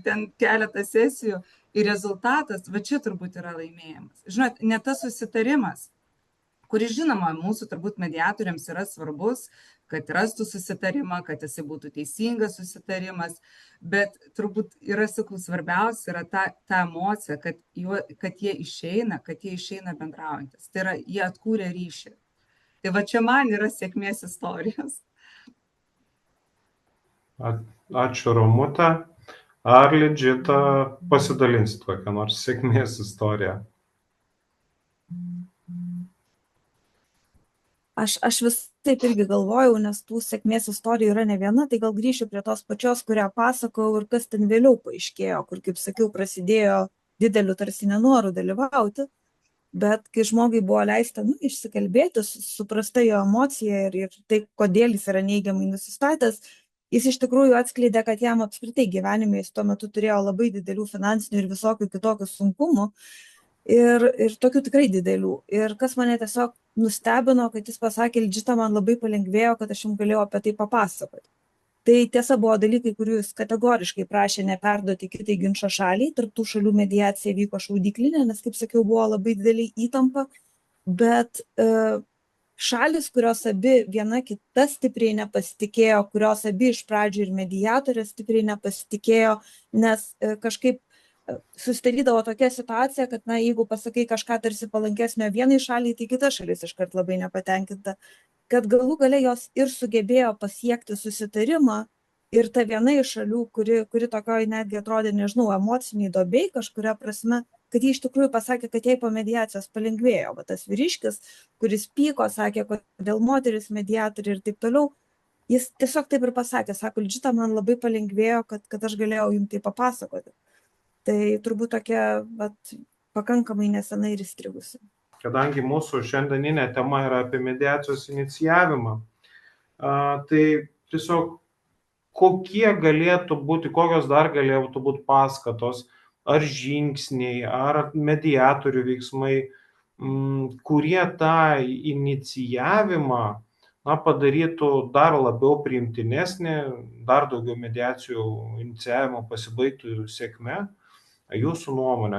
ten keletą sesijų ir rezultatas, va čia turbūt yra laimėjimas. Žinot, ne tas susitarimas, kuris žinoma mūsų turbūt mediatoriams yra svarbus, kad rastų susitarimą, kad jis būtų teisingas susitarimas, bet turbūt yra, sakau, svarbiausia yra ta emocija, kad jie išeina bendraujantis. Tai yra, jie atkūrė ryšį. Tai va čia man yra sėkmės istorijos. Ačiū, Romute. Ar Lidžita pasidalinsit kokią nors sėkmės istoriją? Aš vis taip irgi galvojau, nes tų sėkmės istorijų yra ne viena, tai gal grįšiu prie tos pačios, kurią pasakojau ir kas ten vėliau paaiškėjo, kur, kaip sakiau, prasidėjo dideliu tarsi nenoru dalyvauti, bet kai žmogui buvo leista išsikalbėti, suprasta jo emocija ir tai, kodėl jis yra neigiamai nusistatęs, jis iš tikrųjų atskleidė, kad jam apskritai gyvenime jis tuo metu turėjo labai didelių finansinių ir visokių kitokių sunkumų, ir tokių tikrai didelių. Ir kas mane tiesiog nustebino, kad jis pasakė, Lidžita, man labai palengvėjo, kad aš jums galėjau apie tai papasakoti. Tai tiesa buvo dalykai, kurių jis kategoriškai prašė neperduoti kitai ginčo šaliai, tarp tų šalių mediacija vyko šaudyklinė, nes, kaip sakiau, buvo labai didelį įtampa, bet šalis, kurios abi viena kita stipriai nepasitikėjo, kurios abi iš pradžių ir mediatorės stipriai nepasitikėjo, nes kažkaip susidarydavo tokia situacija, kad, jeigu pasakai kažką tarsi palankesnio vienai šaliai, tai kita šalis iškart labai nepatenkinta, kad galų gale jos ir sugebėjo pasiekti susitarimą ir ta viena iš šalių, kuri tokioj netgi atrodė, nežinau, emociniai duobei kažkuria prasme, kad jie iš tikrųjų pasakė, kad jai po mediacijos palengvėjo. Va tas vyriškis, kuris pyko, sakė, kodėl moteris mediatoriai ir taip toliau, jis tiesiog taip ir pasakė, sako, Lidžita, man labai palengvėjo, kad aš galėjau jums tai papasakoti. Tai turbūt tokia pakankamai nesenai ir įstrigusi. Kadangi mūsų šiandieninė tema yra apie mediacijos inicijavimą, tai tiesiog kokios dar galėtų būti paskatos ar žingsniai, ar mediatorių veiksmai, kurie tą inicijavimą padarytų dar labiau priimtinesnį, dar daugiau mediacijų inicijavimo pasibaigtų sėkme. Jūsų nuomonė,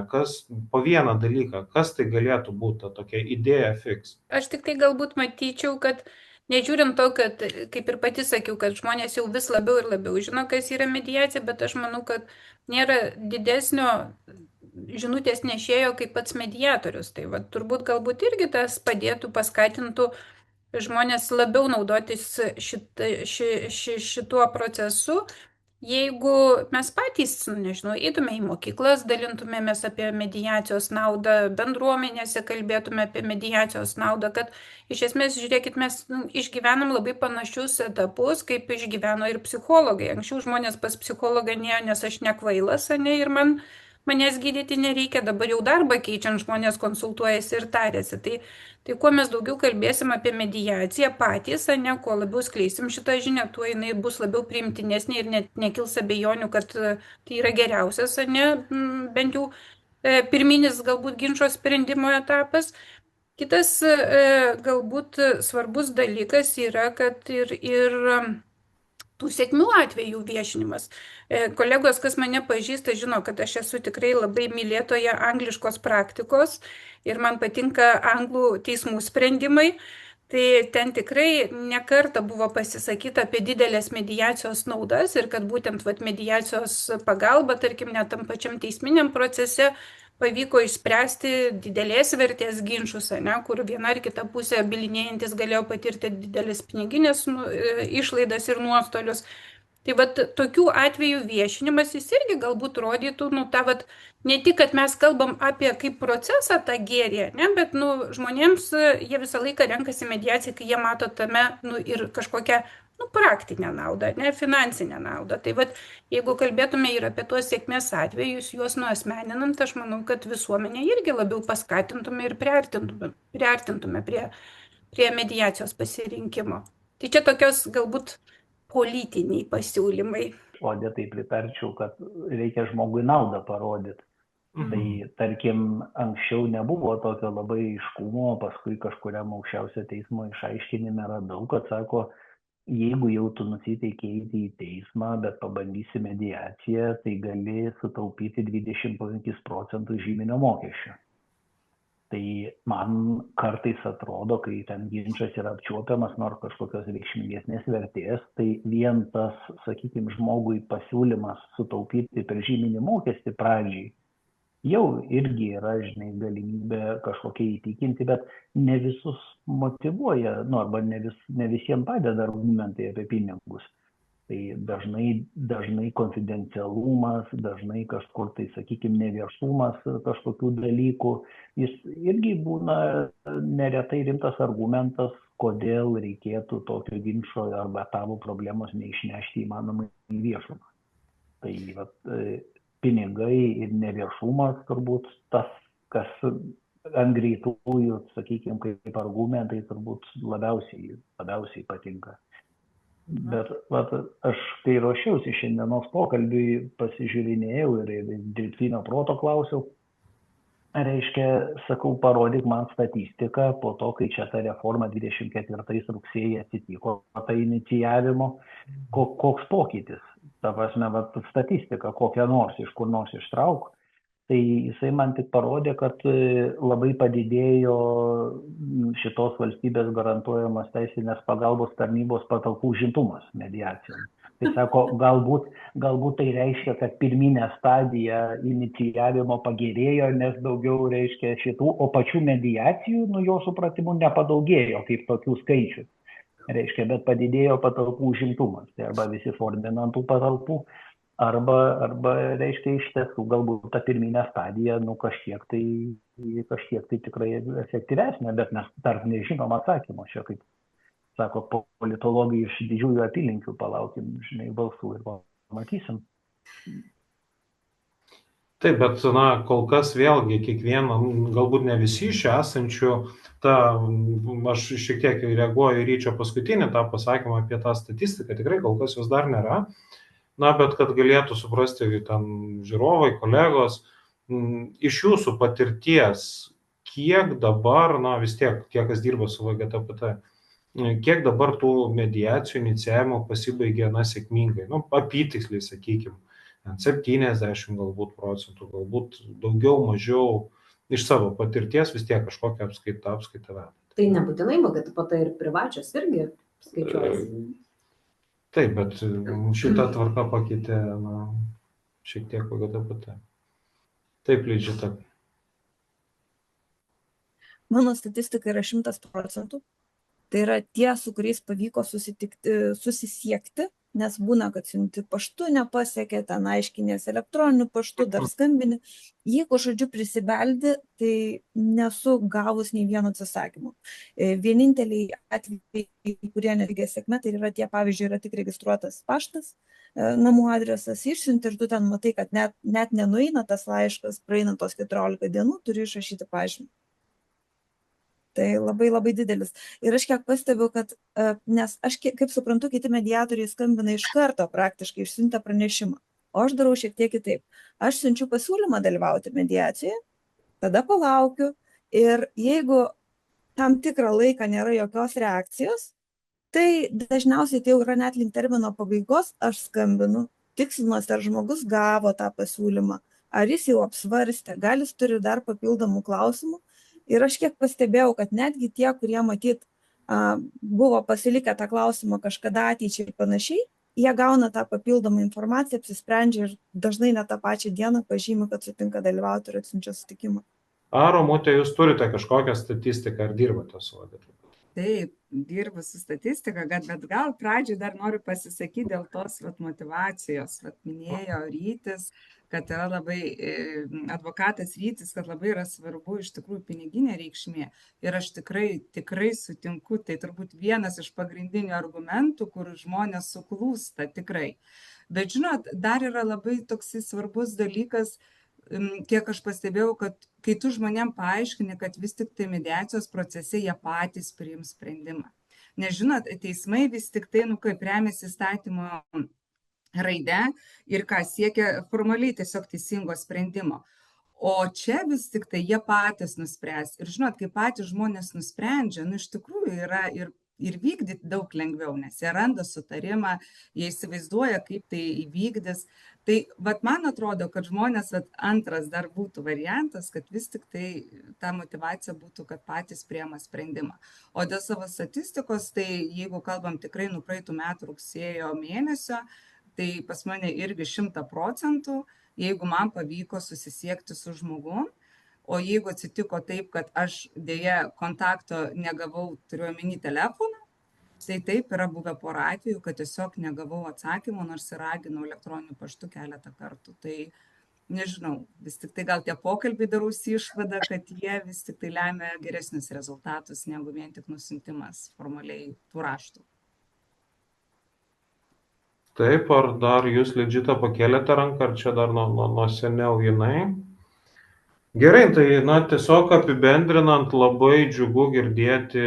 po vieną dalyką, kas tai galėtų būti ta tokia idėja fix? Aš tik tai galbūt matyčiau, kad nežiūrint to, kad, kaip ir pati sakiau, kad žmonės jau vis labiau ir labiau žino, kas yra mediacija, bet aš manau, kad nėra didesnio žinutės nešėjo kaip pats mediatorius. Tai va, turbūt galbūt irgi tas padėtų, paskatintų žmonės labiau naudotis šituo procesu. Jeigu mes patys, nežinau, eitume į mokyklas, dalintumėmės apie mediacijos naudą, bendruomenėse kalbėtume apie mediacijos naudą, kad iš esmės, žiūrėkit, mes išgyvenam labai panašius etapus, kaip išgyveno ir psichologai. Anksčiau žmonės pas psichologą nėjo, nes aš nekvailas, ne, ir manęs gydyti nereikia, dabar jau darbą keičiant žmonės konsultuojasi ir tarėsi. Tai kuo mes daugiau kalbėsim apie mediaciją patys, ne, kuo labiau skleisim šitą žinią, tuo jinai bus labiau priimtinesnė ir net nekils abejonių, kad tai yra geriausias, ne, bent jau pirminis galbūt ginčo sprendimo etapas. Kitas galbūt svarbus dalykas yra, kad ir tų sėkmių atvejų viešinimas. Kolegos, kas mane pažįsta, žino, kad aš esu tikrai labai mylėtoja angliškos praktikos ir man patinka anglų teismų sprendimai. Tai ten tikrai nekarta buvo pasisakyta apie didelės mediacijos naudas ir kad būtent mediacijos pagalba, tarkim, net tam pačiam teisminiam procese pavyko išspręsti didelės vertės ginčius, ne, kur viena ar kita pusė bylinėjantis galėjo patirti didelis piniginės išlaidas ir nuostolius. Tai tokių atvejų viešinimas jis irgi galbūt rodytų, ne tik, kad mes kalbam apie kaip procesą tą gėrį, ne, bet žmonėms jie visą laiką renkasi mediaciją, kai jie mato tame ir kažkokią praktinę naudą, ne, finansinę naudą. Tai jeigu kalbėtume ir apie tuos sėkmės atvejus, juos nuasmeninant, aš manau, kad visuomenė irgi labiau paskatintume ir priartintume prie mediacijos pasirinkimo. Tai čia tokios galbūt politiniai pasiūlymai. O tai pritarčiau, kad reikia žmogui naudą parodyti. Tai tarkim, anksčiau nebuvo tokio labai aiškumo, paskui kažkuriam aukščiausio teismo išaiškinime radau, kad sako, jeigu jau tu nusiteikei eiti į teismą, bet pabandysi mediaciją, tai gali sutaupyti 25% žyminio mokesčio. Tai man kartais atrodo, kai ten ginčas yra apčiuopiamas, nors kažkokios reikšmingesnės vertės, tai vien tas, sakykime, žmogui pasiūlymas sutaupyti per žyminį mokestį pradžiai jau irgi yra, galimybė kažkokia įtikinti, bet ne visus motyvuoja, arba ne visiems padeda argumentai apie pinigus. Tai dažnai konfidencialumas, dažnai kažkur tai, sakykime, neviešumas kažkokių dalykų, jis irgi būna neretai rimtas argumentas, kodėl reikėtų tokio ginčo arba tavo problemos neišnešti įmanomai į viešumą. Tai pinigai ir neviešumas turbūt tas, kas ant greitųjų, sakykime, kaip argumentai turbūt labiausiai patinka. Bet aš, kai ruošiausi šiandienos pokalbiui, pasižiūrinėjau ir dirbtinio proto klausiau, reiškia, sakau, parodyk man statistiką po to, kai čia ta reforma 24 rugsėjį atsitiko, ta inicijavimo, koks pokytis. Ta prasme, statistika kokią nors, iš kur nors ištrauk, tai jisai man tik parodė, kad labai padidėjo šitos valstybės garantuojamos teisinės pagalbos tarnybos patalpų užimtumas mediacijom. Tai sako, galbūt tai reiškia, kad pirminė stadija inicijavimo pagerėjo, nes daugiau reiškia šitų, o pačių mediacijų, jo supratimu, nepadaugėjo kaip tokių skaičių. Reiškia, bet padidėjo patalpų užimtumas. Tai arba visi formina ant tų patalpų, arba reiškia, iš tiesų, galbūt ta pirminė stadija, kažkiek tai tikrai efektyvesnė, bet mes dar nežinom atsakymo. Čia, kaip sako politologai iš didžiųjų apylinkių, palaukim, balsų ir matysim. Taip, bet kol kas vėlgi kiekvieną, galbūt ne visi iš esančių, aš šiek tiek reaguoju į Ryčio paskutinį tą pasakymą apie tą statistiką, tikrai kol kas jos dar nėra. Na, bet kad galėtų suprasti ten žiūrovai, kolegos, iš jūsų patirties, kiek dabar, na vis tiek, tie, kas dirba su VGTPT, kiek dabar tų mediacijų inicijavimo pasibaigia, na, sėkmingai, nu, apytiksliai, sakykime, 70 galbūt procentų, galbūt daugiau, mažiau, iš savo patirties vis tiek kažkokią apskaitą veda. Tai nebūtinai VGTPT ir privačios irgi skaičiuojasi. Taip, bet šitą tvarką pakeitė, na, šiek tiek VGTPT. Taip, Lidžita. Mano statistika yra 100%. Tai yra tie, su kuriais pavyko susisiekti, nes būna, kad siunti paštu nepasiekė, ten aiškinės elektroniniu paštu, dar skambini. Jeigu, žodžiu, prisibeldi, tai nesu gavus nei vieno atsisakymų. Vieninteliai atvejai, kurie neveikia sėkme, tai yra tie, pavyzdžiui, yra tik registruotas paštas, namų adresas išsiunti ir tu ten matai, kad net nenueina tas laiškas, praeina tos 14 dienų, turi išrašyti pažymį. Tai labai labai didelis. Ir aš kiek pastebiu, kad, nes aš, kaip suprantu, kiti mediatoriai skambina iš karto praktiškai išsiuntę pranešimą. O aš darau šiek tiek kitaip. Aš siunčiu pasiūlymą dalyvauti mediacijoje, tada palaukiu ir jeigu tam tikrą laiką nėra jokios reakcijos, tai dažniausiai tai jau yra net link termino pabaigos, aš skambinu, tikslinuosi, ar žmogus gavo tą pasiūlymą, ar jis jau apsvarstė, gal jis turi dar papildomų klausimų. Ir aš kiek pastebėjau, kad netgi tie, kurie matyt buvo pasilikę tą klausimą kažkada ateičiai ir panašiai, jie gauna tą papildomą informaciją, apsisprendžia ir dažnai net tą pačią dieną pažymi, kad sutinka dalyvauti ir atsiunčia sutikimą. Ar, Romute, jūs turite kažkokią statistiką, ar dirbate su VGTPT? Taip, dirbu su statistika, bet gal pradžiai dar noriu pasisakyti dėl tos motivacijos. Minėjo Rytis, kad yra labai, advokatas Rytis, kad labai yra svarbu iš tikrųjų piniginė reikšmė. Ir aš tikrai sutinku, tai turbūt vienas iš pagrindinių argumentų, kur žmonės suklūsta tikrai. Bet žinot, dar yra labai toks svarbus dalykas, kiek aš pastebėjau, kad kai tu žmonėm paaiškini, kad vis tik tai mediacijos procese jie patys priims sprendimą. Nes žinot, teismai vis tik tai, kaip remiasi įstatymo raide ir ką siekia formaliai tiesiog teisingo sprendimo. O čia vis tik tai jie patys nuspręs. Ir žinot, kai patys žmonės nusprendžia, iš tikrųjų yra ir vykdyti daug lengviau, nes jie randa sutarimą, jie įsivaizduoja, kaip tai įvykdys. Tai man atrodo, kad žmonės, antras dar būtų variantas, kad vis tik tai ta motivacija būtų, kad patys priema sprendimą. O dėl savo statistikos, tai jeigu kalbam tikrai nuo praeitų metų rugsėjo mėnesio, tai pas mane irgi 100%, jeigu man pavyko susisiekti su žmogum. O jeigu atsitiko taip, kad aš dėja kontakto negavau, turiu omeny telefoną, tai taip yra buvę porą atvejų, kad tiesiog negavau atsakymų, nors ir raginau elektroniniu paštu keletą kartų. Tai nežinau, vis tik tai gal tie pokalbiai darosi išvada, kad jie vis tik tai lemia geresnius rezultatus, negu vien tik nusintimas formaliai tų raštų. Taip, ar dar jūs, Lidžita, pakėlėte ranką, ar čia dar nuo seniau jinai? Gerai, tai tiesiog apibendrinant, labai džiugu girdėti,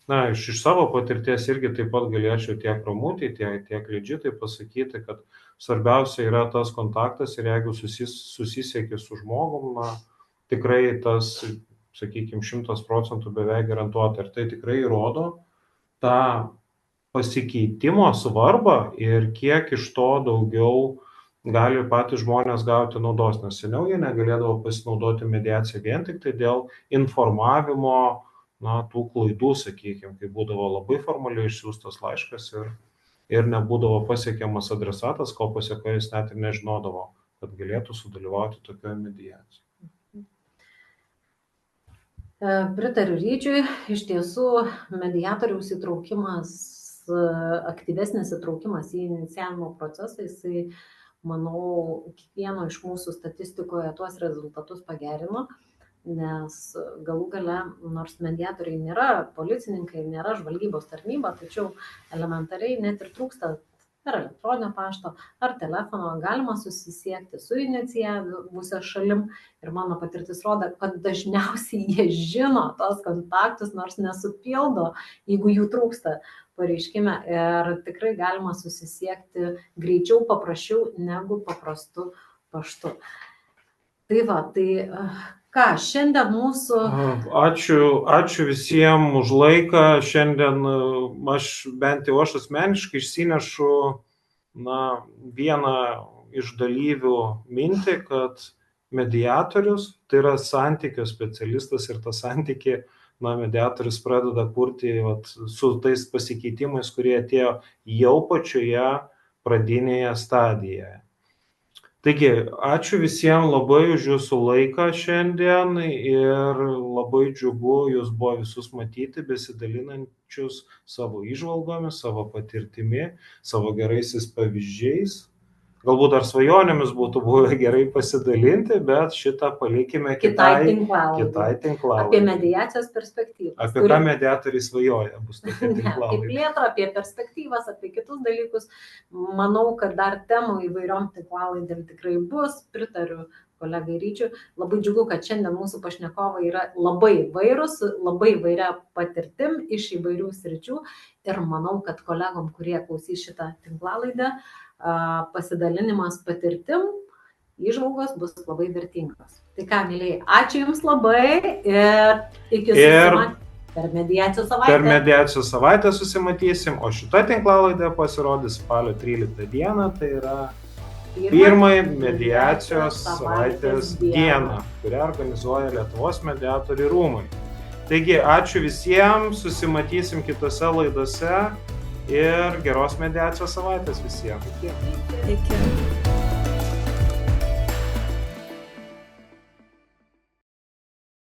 iš savo patirties irgi taip pat galėčiau tiek Romutei, tiek Lidžitai pasakyti, kad svarbiausia yra tas kontaktas ir jeigu susisieki su žmogum, tikrai tas, sakykime, 100% beveik garantuota. Ir tai tikrai įrodo tą pasikeitimo svarbą ir kiek iš to daugiau gali patys žmonės gauti naudos, nes seniau jie negalėdavo pasinaudoti mediaciją vien tik tai dėl informavimo, tų klaidų, sakykime, kai būdavo labai formaliai išsiųstas laiškas ir nebūdavo pasiekiamas adresatas, ko pasiekoje jis net ir nežinodavo, kad galėtų sudalyvauti tokioje mediacijoje. Pritariu Ryčiui, iš tiesų mediatoriaus įtraukimas, aktyvesnis įtraukimas į inicijavimo procesą, jisai, manau, kiekvieno iš mūsų statistikoje tuos rezultatus pagerino, nes galų gale, nors mediatoriai nėra policininkai, nėra žvalgybos tarnyba, tačiau elementariai net ir trūksta ar elektroninio pašto, ar telefono, galima susisiekti su inicijavusia šalim ir mano patirtis rodo, kad dažniausiai jie žino tos kontaktus, nors nesupildo, jeigu jų trūksta pareiškime ir tikrai galima susisiekti greičiau, paprasčiau negu paprastu paštu. Tai va, tai ką, šiandien mūsų... Ačiū visiems už laiką. Šiandien bent jau aš asmeniškai išsinešu vieną iš dalyvių mintį, kad mediatorius tai yra santykio specialistas ir tą santykį mediatorius pradeda kurti su tais pasikeitimais, kurie atėjo jau pačioje pradinėje stadijoje. Taigi, ačiū visiems labai už jūsų laiką šiandien ir labai džiugu jūs buvo visus matyti, besidalinančius savo įžvalgomis, savo patirtimi, savo geraisiais pavyzdžiais. Galbūt dar svajonėmis būtų buvę gerai pasidalinti, bet šitą palikime kitai tinklalaidai. Apie mediacijos perspektyvas. Apie ką mediatoriai svajoja, bus tokia tinklalaidė. Apie plėtrą, apie perspektyvas, apie kitus dalykus. Manau, kad dar temų įvairiom tinklalaidėm tikrai bus. Pritariu kolegai Ryčiui. Labai džiugu, kad šiandien mūsų pašnekovai yra labai įvairūs, labai įvairia patirtim iš įvairių sričių. Ir manau, kad kolegom, kurie klausys šitą tinklalaidę, pasidalinimas patirtim, įžvalgos bus labai vertingos. Tai ką, mėlyje, ačiū Jums labai ir iki susimatymo per mediacijos savaitę. Per mediacijos savaitę susimatysim, o šita tinklalaidė pasirodys spalio 13 dieną, tai yra pirmąją mediacijos savaitės dieną, kurią organizuoja Lietuvos mediatorių rūmai. Taigi, ačiū visiems, susimatysim kitose laidose ir geros mediacijos savaitės visiems. Iki.